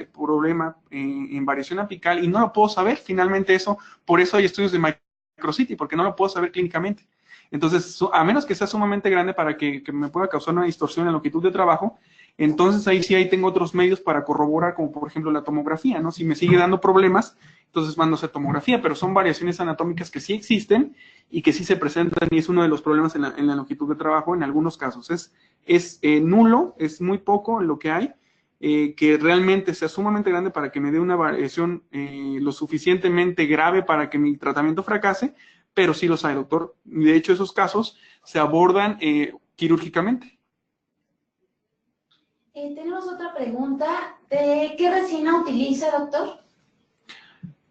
Speaker 1: en variación apical y no lo puedo saber. Finalmente por eso hay estudios de microcity, porque no lo puedo saber clínicamente. Entonces, a menos que sea sumamente grande para que me pueda causar una distorsión en la longitud de trabajo, entonces ahí tengo otros medios para corroborar, como por ejemplo la tomografía, ¿no? Si me sigue dando problemas, entonces mando a hacer tomografía, pero son variaciones anatómicas que sí existen y que sí se presentan, y es uno de los problemas en la longitud de trabajo en algunos casos. Es nulo, es muy poco lo que hay, que realmente sea sumamente grande para que me dé una variación lo suficientemente grave para que mi tratamiento fracase, pero sí los hay, doctor. De hecho, esos casos se abordan quirúrgicamente.
Speaker 2: Tenemos otra pregunta. ¿De qué resina utiliza, doctor?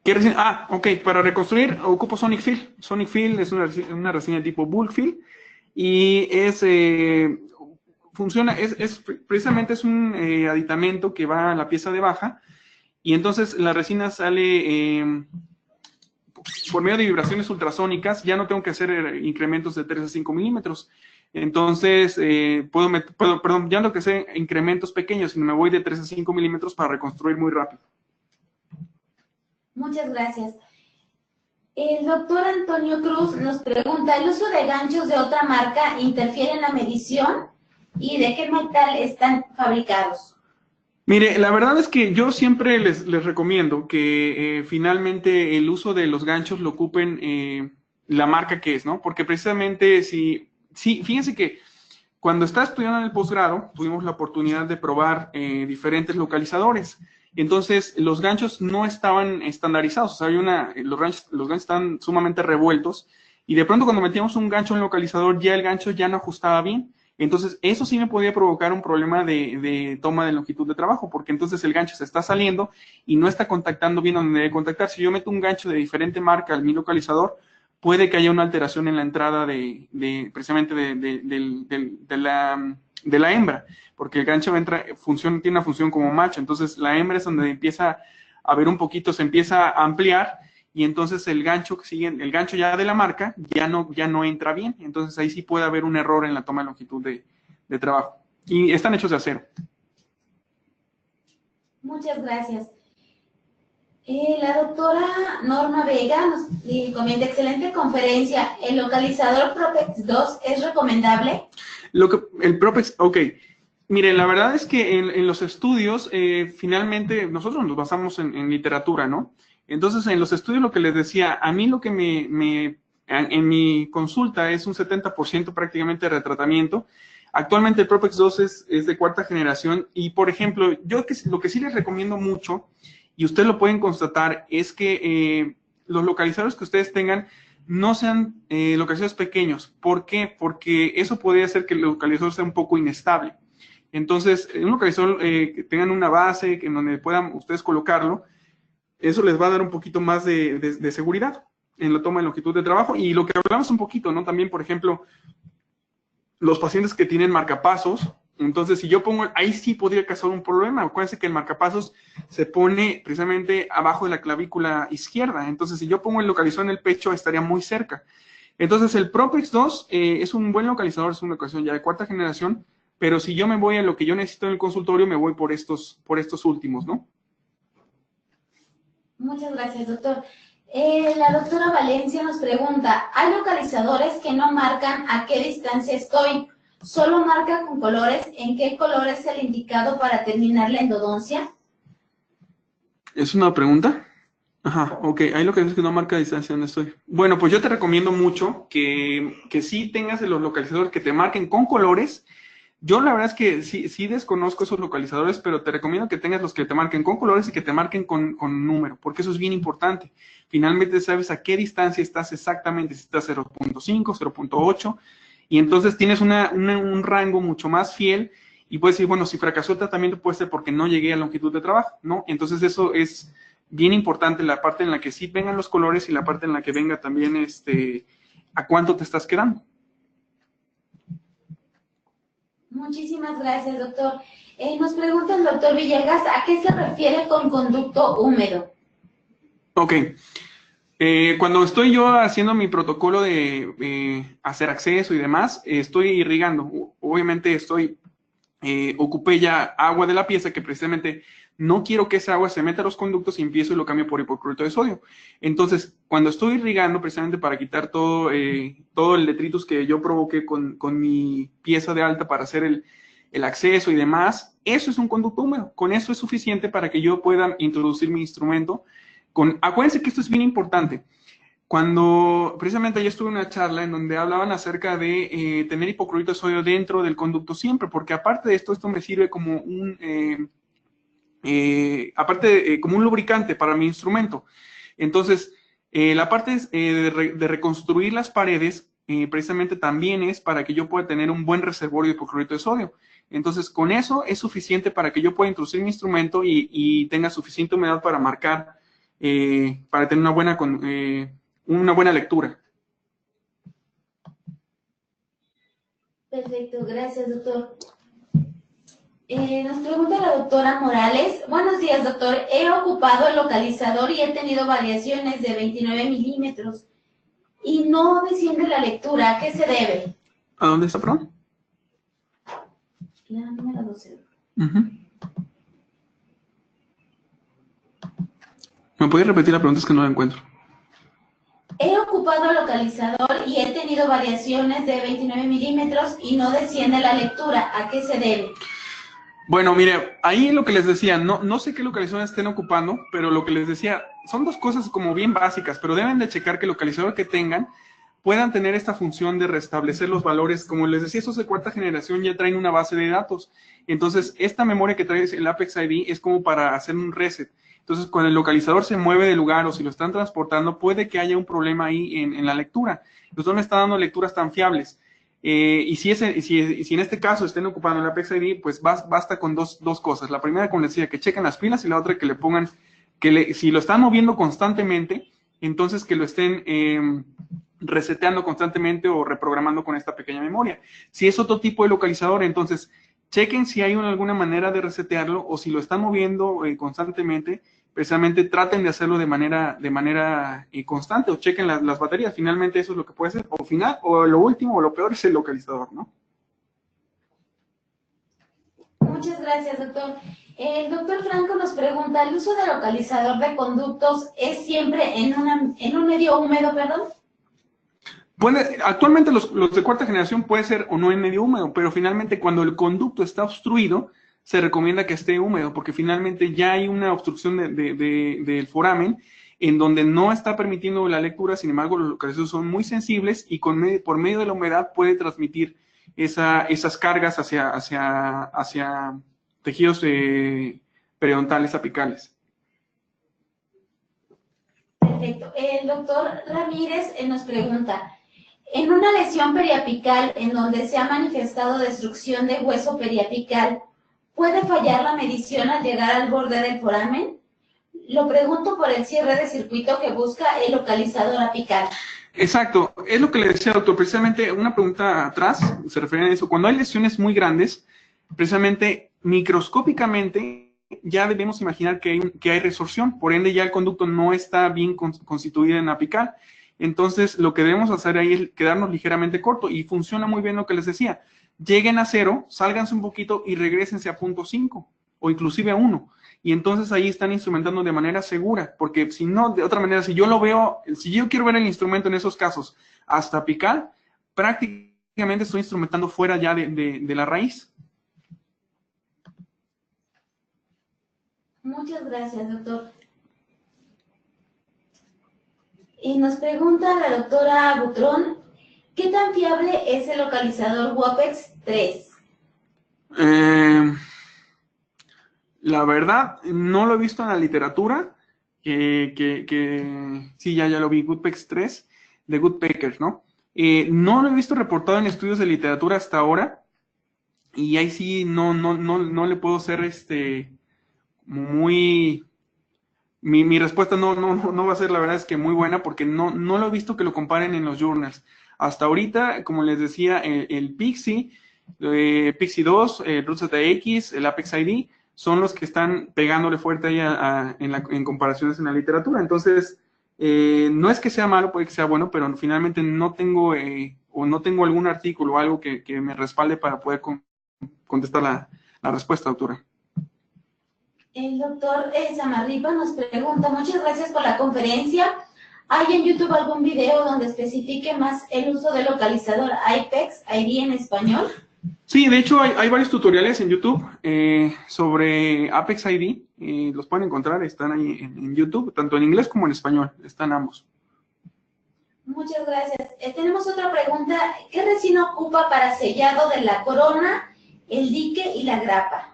Speaker 1: ¿Qué resina? Ah, ok. Para reconstruir ocupo Sonic Fill. Sonic Fill es una resina tipo bulk fill y funciona, precisamente es un aditamento que va a la pieza de baja, y entonces la resina sale por medio de vibraciones ultrasónicas. Ya no tengo que hacer incrementos de 3 a 5 milímetros. Entonces, ya no tengo que hacer incrementos pequeños, sino me voy de 3 a 5 milímetros para reconstruir muy rápido.
Speaker 2: Muchas gracias. El doctor Antonio Cruz nos pregunta, ¿el uso de ganchos de otra marca interfiere en la medición? ¿Y de qué metal están fabricados?
Speaker 1: Mire, la verdad es que yo siempre les recomiendo que finalmente el uso de los ganchos lo ocupen la marca que es, ¿no? Porque precisamente sí, fíjense que cuando estaba estudiando en el posgrado, tuvimos la oportunidad de probar diferentes localizadores. Entonces, los ganchos no estaban estandarizados, o sea, los ganchos estaban sumamente revueltos, y de pronto cuando metíamos un gancho en el localizador, ya el gancho ya no ajustaba bien. Entonces, eso sí me podía provocar un problema de toma de longitud de trabajo, porque entonces el gancho se está saliendo y no está contactando bien donde debe contactar. Si yo meto un gancho de diferente marca al mi localizador, puede que haya una alteración en la entrada precisamente de la hembra, porque el gancho tiene una función como macho. Entonces, la hembra es donde empieza a ver un poquito, se empieza a ampliar, y entonces el gancho ya de la marca ya no entra bien. Entonces ahí sí puede haber un error en la toma de longitud de trabajo. Y están hechos de acero.
Speaker 2: Muchas gracias. La doctora Norma Vega nos comenta, excelente conferencia. ¿El localizador Propex 2 es recomendable?
Speaker 1: El Propex, ok. Miren, la verdad es que en los estudios, finalmente, nosotros nos basamos en literatura, ¿no? Entonces, en los estudios, lo que les decía, a mí lo que en mi consulta es un 70% prácticamente de retratamiento. Actualmente el Propex 2 es de cuarta generación, y por ejemplo, lo que sí les recomiendo mucho, y ustedes lo pueden constatar, es que los localizadores que ustedes tengan no sean localizadores pequeños. ¿Por qué? Porque eso podría hacer que el localizador sea un poco inestable. Entonces, un localizador que tengan una base en donde puedan ustedes colocarlo, eso les va a dar un poquito más de seguridad en la toma de longitud de trabajo. Y lo que hablamos un poquito, ¿no? También, por ejemplo, los pacientes que tienen marcapasos, entonces si yo pongo, ahí sí podría causar un problema. Acuérdense que el marcapasos se pone precisamente abajo de la clavícula izquierda, entonces si yo pongo el localizador en el pecho estaría muy cerca. Entonces el Propex 2 es un buen localizador, es una localización ya de cuarta generación, pero si yo me voy a lo que yo necesito en el consultorio, me voy por estos últimos, ¿no?
Speaker 2: Muchas gracias, doctor. La doctora Valencia nos pregunta, ¿hay localizadores que no marcan a qué distancia estoy? ¿Solo marca con colores? ¿En qué color es el indicado para terminar la endodoncia?
Speaker 1: ¿Es una pregunta? Ajá, ok. Hay localizadores que no marca distancia donde estoy. Bueno, pues yo te recomiendo mucho que sí tengas los localizadores que te marquen con colores. Yo la verdad es que sí desconozco esos localizadores, pero te recomiendo que tengas los que te marquen con colores y que te marquen con número, porque eso es bien importante. Finalmente sabes a qué distancia estás exactamente, si estás 0.5, 0.8, y entonces tienes un rango mucho más fiel y puedes decir, bueno, si fracasó el tratamiento puede ser porque no llegué a longitud de trabajo, ¿no? Entonces eso es bien importante, la parte en la que sí vengan los colores y la parte en la que venga también a cuánto te estás quedando.
Speaker 2: Muchísimas gracias, doctor. Nos pregunta el doctor Villegas, ¿a qué se refiere con conducto húmedo?
Speaker 1: Ok. Cuando estoy yo haciendo mi protocolo de hacer acceso y demás, estoy irrigando. Obviamente ocupé ya agua de la pieza que precisamente no quiero que esa agua se meta a los conductos y empiezo y lo cambio por hipoclorito de sodio. Entonces, cuando estoy irrigando, precisamente para quitar todo el detritus que yo provoqué con mi pieza de alta para hacer el acceso y demás, eso es un conducto húmedo. Con eso es suficiente para que yo pueda introducir mi instrumento. Acuérdense que esto es bien importante. Cuando precisamente ayer estuve en una charla en donde hablaban acerca de tener hipoclorito de sodio dentro del conducto siempre, porque aparte de esto me sirve como como un lubricante para mi instrumento. Entonces, la parte de reconstruir las paredes precisamente también es para que yo pueda tener un buen reservorio de hipoclorito de sodio. Entonces, con eso es suficiente para que yo pueda introducir mi instrumento y tenga suficiente humedad para marcar, para tener una buena lectura.
Speaker 2: Perfecto, gracias, doctor. Nos pregunta la doctora Morales. Buenos días, doctor. He ocupado el localizador y he tenido variaciones de 29 milímetros y no desciende la lectura. ¿A qué se debe?
Speaker 1: ¿A dónde está, perdón?
Speaker 2: La número 12.
Speaker 1: ¿Me puedes repetir la pregunta? Es que no la encuentro.
Speaker 2: He ocupado el localizador y he tenido variaciones de 29 milímetros y no desciende la lectura. ¿A qué se debe?
Speaker 1: Bueno, mire, ahí lo que les decía, no sé qué localizaciones estén ocupando, pero lo que les decía, son dos cosas como bien básicas, pero deben de checar que el localizador que tengan puedan tener esta función de restablecer los valores. Como les decía, estos de cuarta generación ya traen una base de datos. Entonces, esta memoria que trae el Apex ID es como para hacer un reset. Entonces, cuando el localizador se mueve de lugar o si lo están transportando, puede que haya un problema ahí en la lectura. Entonces, no le está dando lecturas tan fiables. Y si en este caso estén ocupando el Apex ID, pues basta con dos cosas. La primera, como les decía, que chequen las pilas, y la otra que le pongan, si lo están moviendo constantemente, entonces que lo estén reseteando constantemente o reprogramando con esta pequeña memoria. Si es otro tipo de localizador, entonces chequen si hay alguna manera de resetearlo o si lo están moviendo constantemente, precisamente traten de hacerlo de manera constante o chequen las baterías. Finalmente eso es lo que puede ser. O lo último o lo peor es el localizador, ¿no?
Speaker 2: Muchas gracias, doctor. El doctor Franco nos pregunta, ¿el uso de localizador de conductos es siempre en un medio húmedo, perdón?
Speaker 1: Actualmente los de cuarta generación puede ser o no en medio húmedo, pero finalmente cuando el conducto está obstruido, se recomienda que esté húmedo, porque finalmente ya hay una obstrucción del foramen en donde no está permitiendo la lectura. Sin embargo, los localizadores son muy sensibles y por medio de la humedad puede transmitir esas cargas hacia tejidos periodontales apicales.
Speaker 2: Perfecto. El doctor Ramírez nos pregunta, En una lesión periapical en donde se ha manifestado destrucción de hueso periapical, ¿puede fallar la medición al llegar al borde del foramen? Lo pregunto por el cierre de circuito que busca el localizador apical.
Speaker 1: Exacto, es lo que le decía, doctor, precisamente una pregunta atrás se refiere a eso. Cuando hay lesiones muy grandes, precisamente microscópicamente ya debemos imaginar que hay resorción, por ende ya el conducto no está bien constituido en apical. Entonces, lo que debemos hacer ahí es quedarnos ligeramente corto y funciona muy bien lo que les decía. Lleguen a 0, sálganse un poquito y regrésense a 0.5 o inclusive a 1. Y entonces ahí están instrumentando de manera segura, porque si no, de otra manera, si yo lo veo, si yo quiero ver el instrumento en esos casos hasta apical, prácticamente estoy instrumentando fuera ya de la raíz.
Speaker 2: Muchas gracias, doctor. Y nos pregunta la doctora Butrón, ¿qué tan fiable es el localizador WAPEX 3?
Speaker 1: La verdad, no lo he visto en la literatura, sí, ya lo vi, Goodpex 3, de Goodpecker, ¿no? No lo he visto reportado en estudios de literatura hasta ahora, y ahí sí no le puedo ser muy... Mi respuesta no va a ser, la verdad es que muy buena, porque no lo he visto que lo comparen en los journals. Hasta ahorita, como les decía, el Pixie, Pixie 2, RootZX, el Apex ID, son los que están pegándole fuerte ahí en comparaciones en la literatura. Entonces, no es que sea malo, puede que sea bueno, pero finalmente no tengo algún artículo o algo que me respalde para poder contestar la respuesta, doctora.
Speaker 2: El doctor Samarripa nos pregunta, muchas gracias por la conferencia. ¿Hay en YouTube algún video donde especifique más el uso del localizador Apex ID en español?
Speaker 1: Sí, de hecho hay varios tutoriales en YouTube sobre Apex ID. Los pueden encontrar, están ahí en YouTube, tanto en inglés como en español, están ambos.
Speaker 2: Muchas gracias. Tenemos otra pregunta. ¿Qué resina ocupa para sellado de la corona, el dique y la grapa?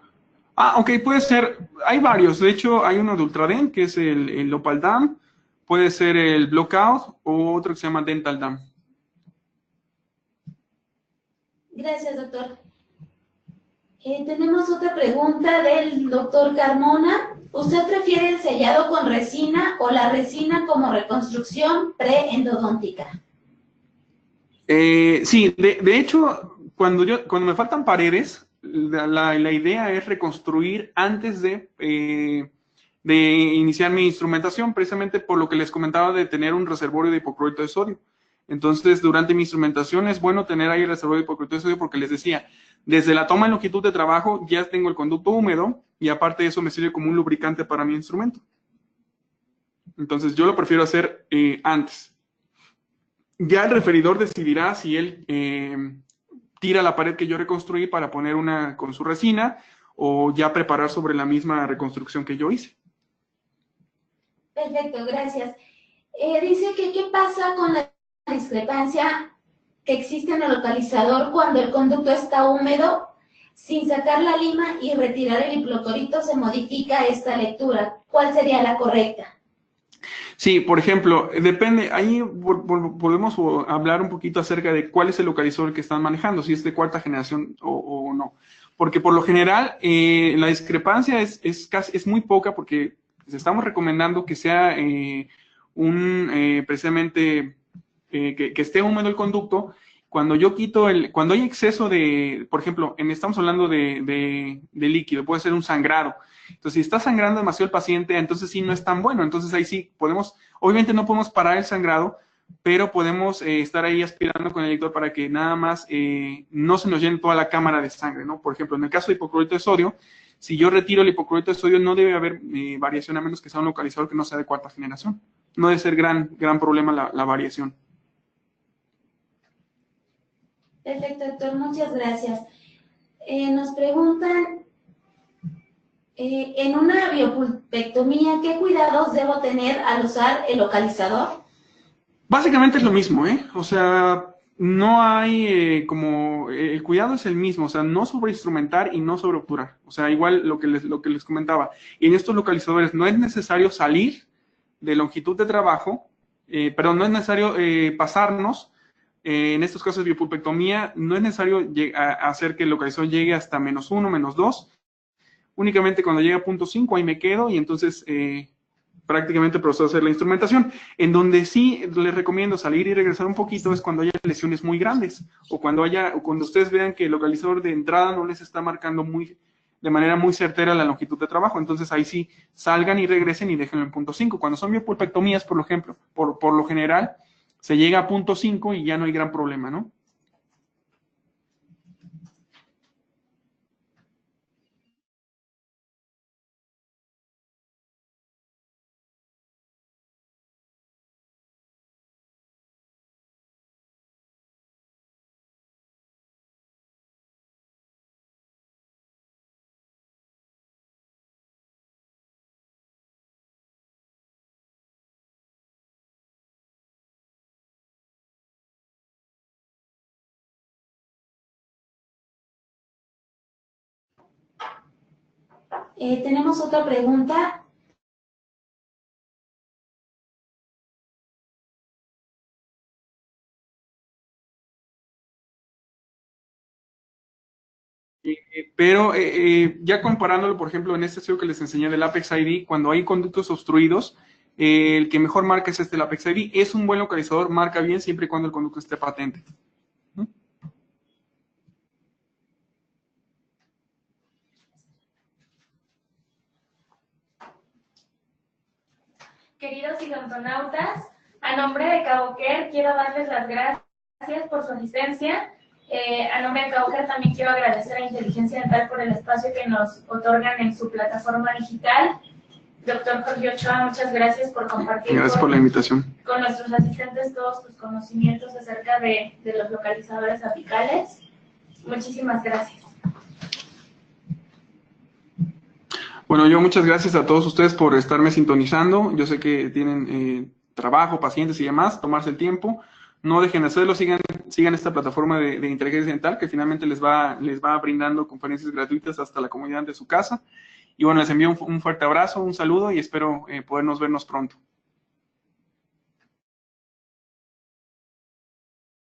Speaker 1: Ok, puede ser, hay varios, de hecho hay uno de Ultradent, que es el Opal Dam, puede ser el Blockout o otro que se llama Dental Dam.
Speaker 2: Gracias, doctor. Tenemos otra pregunta del doctor Carmona. ¿Usted prefiere el sellado con resina o la resina como reconstrucción preendodóntica?
Speaker 1: Sí, de hecho, cuando me faltan paredes, la idea es reconstruir antes de iniciar mi instrumentación, precisamente por lo que les comentaba de tener un reservorio de hipoclorito de sodio. Entonces, durante mi instrumentación es bueno tener ahí el reservorio de hipoclorito de sodio porque les decía, desde la toma en longitud de trabajo ya tengo el conducto húmedo y aparte de eso me sirve como un lubricante para mi instrumento. Entonces, yo lo prefiero hacer antes. Ya el referidor decidirá si él tira la pared que yo reconstruí para poner una con su resina o ya preparar sobre la misma reconstrucción que yo hice.
Speaker 2: Perfecto, gracias. Dice que ¿qué pasa con la discrepancia que existe en el localizador cuando el conducto está húmedo? Sin sacar la lima y retirar el hipoclorito se modifica esta lectura. ¿Cuál sería la correcta?
Speaker 1: Sí, por ejemplo, depende, ahí podemos hablar un poquito acerca de cuál es el localizador que están manejando, si es de cuarta generación o no. Porque por lo general la discrepancia es muy poca porque estamos recomendando que sea precisamente que esté húmedo el conducto. Cuando yo quito cuando hay exceso de, por ejemplo, estamos hablando de líquido, puede ser un sangrado. Entonces, si está sangrando demasiado el paciente, entonces sí no es tan bueno. Entonces ahí sí obviamente no podemos parar el sangrado, pero podemos estar ahí aspirando con el inyector para que nada más no se nos llene toda la cámara de sangre, ¿no? Por ejemplo, en el caso de hipoclorito de sodio, si yo retiro el hipoclorito de sodio, no debe haber variación a menos que sea un localizador que no sea de cuarta generación. No debe ser gran problema la variación.
Speaker 2: Perfecto, doctor, muchas gracias. Nos preguntan, en una biopulpectomía, ¿qué cuidados debo tener al usar el localizador?
Speaker 1: Básicamente es lo mismo, ¿eh? O sea, no hay el cuidado es el mismo, o sea, no sobreinstrumentar y no sobreobturar. O sea, igual lo que les comentaba. Y en estos localizadores no es necesario salir de longitud de trabajo, no es necesario pasarnos En estos casos de biopulpectomía no es necesario hacer que el localizador llegue hasta -1, -2. Únicamente cuando llega a 0.5 ahí me quedo y entonces prácticamente procedo a hacer la instrumentación. En donde sí les recomiendo salir y regresar un poquito es cuando haya lesiones muy grandes o cuando ustedes vean que el localizador de entrada no les está marcando de manera muy certera la longitud de trabajo. Entonces ahí sí salgan y regresen y déjenlo en 0.5. Cuando son biopulpectomías, por ejemplo, por lo general, se llega a 0.5 y ya no hay gran problema, ¿no?
Speaker 2: Tenemos otra pregunta.
Speaker 1: Pero ya comparándolo, por ejemplo, en este estudio que les enseñé del Apex ID, cuando hay conductos obstruidos, el que mejor marca es el Apex ID. Es un buen localizador, marca bien siempre y cuando el conducto esté patente.
Speaker 4: Queridos idontonautas, a nombre de CaboCare quiero darles las gracias por su asistencia. A nombre de CaboCare también quiero agradecer a Inteligencia Dental por el espacio que nos otorgan en su plataforma digital. Doctor Jorge Ochoa, muchas gracias por compartir
Speaker 1: Gracias por la invitación.
Speaker 4: Con nuestros asistentes todos tus conocimientos acerca de los localizadores apicales. Muchísimas gracias.
Speaker 1: Bueno, yo muchas gracias a todos ustedes por estarme sintonizando. Yo sé que tienen trabajo, pacientes y demás, tomarse el tiempo. No dejen de hacerlo, sigan esta plataforma de inteligencia dental que finalmente les va brindando conferencias gratuitas hasta la comodidad de su casa. Y bueno, les envío un fuerte abrazo, un saludo y espero podernos vernos pronto.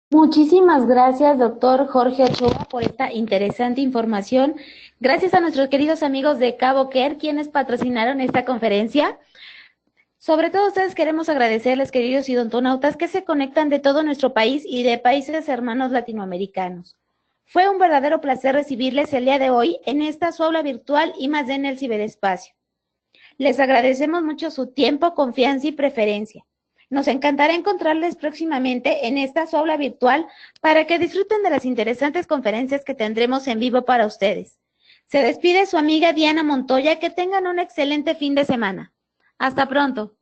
Speaker 3: Muchísimas gracias, doctor Jorge Ochoa, por esta interesante información. Gracias a nuestros queridos amigos de CaboCare, quienes patrocinaron esta conferencia. Sobre todo ustedes queremos agradecerles, queridos idontonautas, que se conectan de todo nuestro país y de países hermanos latinoamericanos. Fue un verdadero placer recibirles el día de hoy en esta su aula virtual I+D en el ciberespacio. Les agradecemos mucho su tiempo, confianza y preferencia. Nos encantará encontrarles próximamente en esta su aula virtual para que disfruten de las interesantes conferencias que tendremos en vivo para ustedes. Se despide su amiga Diana Montoya. Que tengan un excelente fin de semana. Hasta pronto.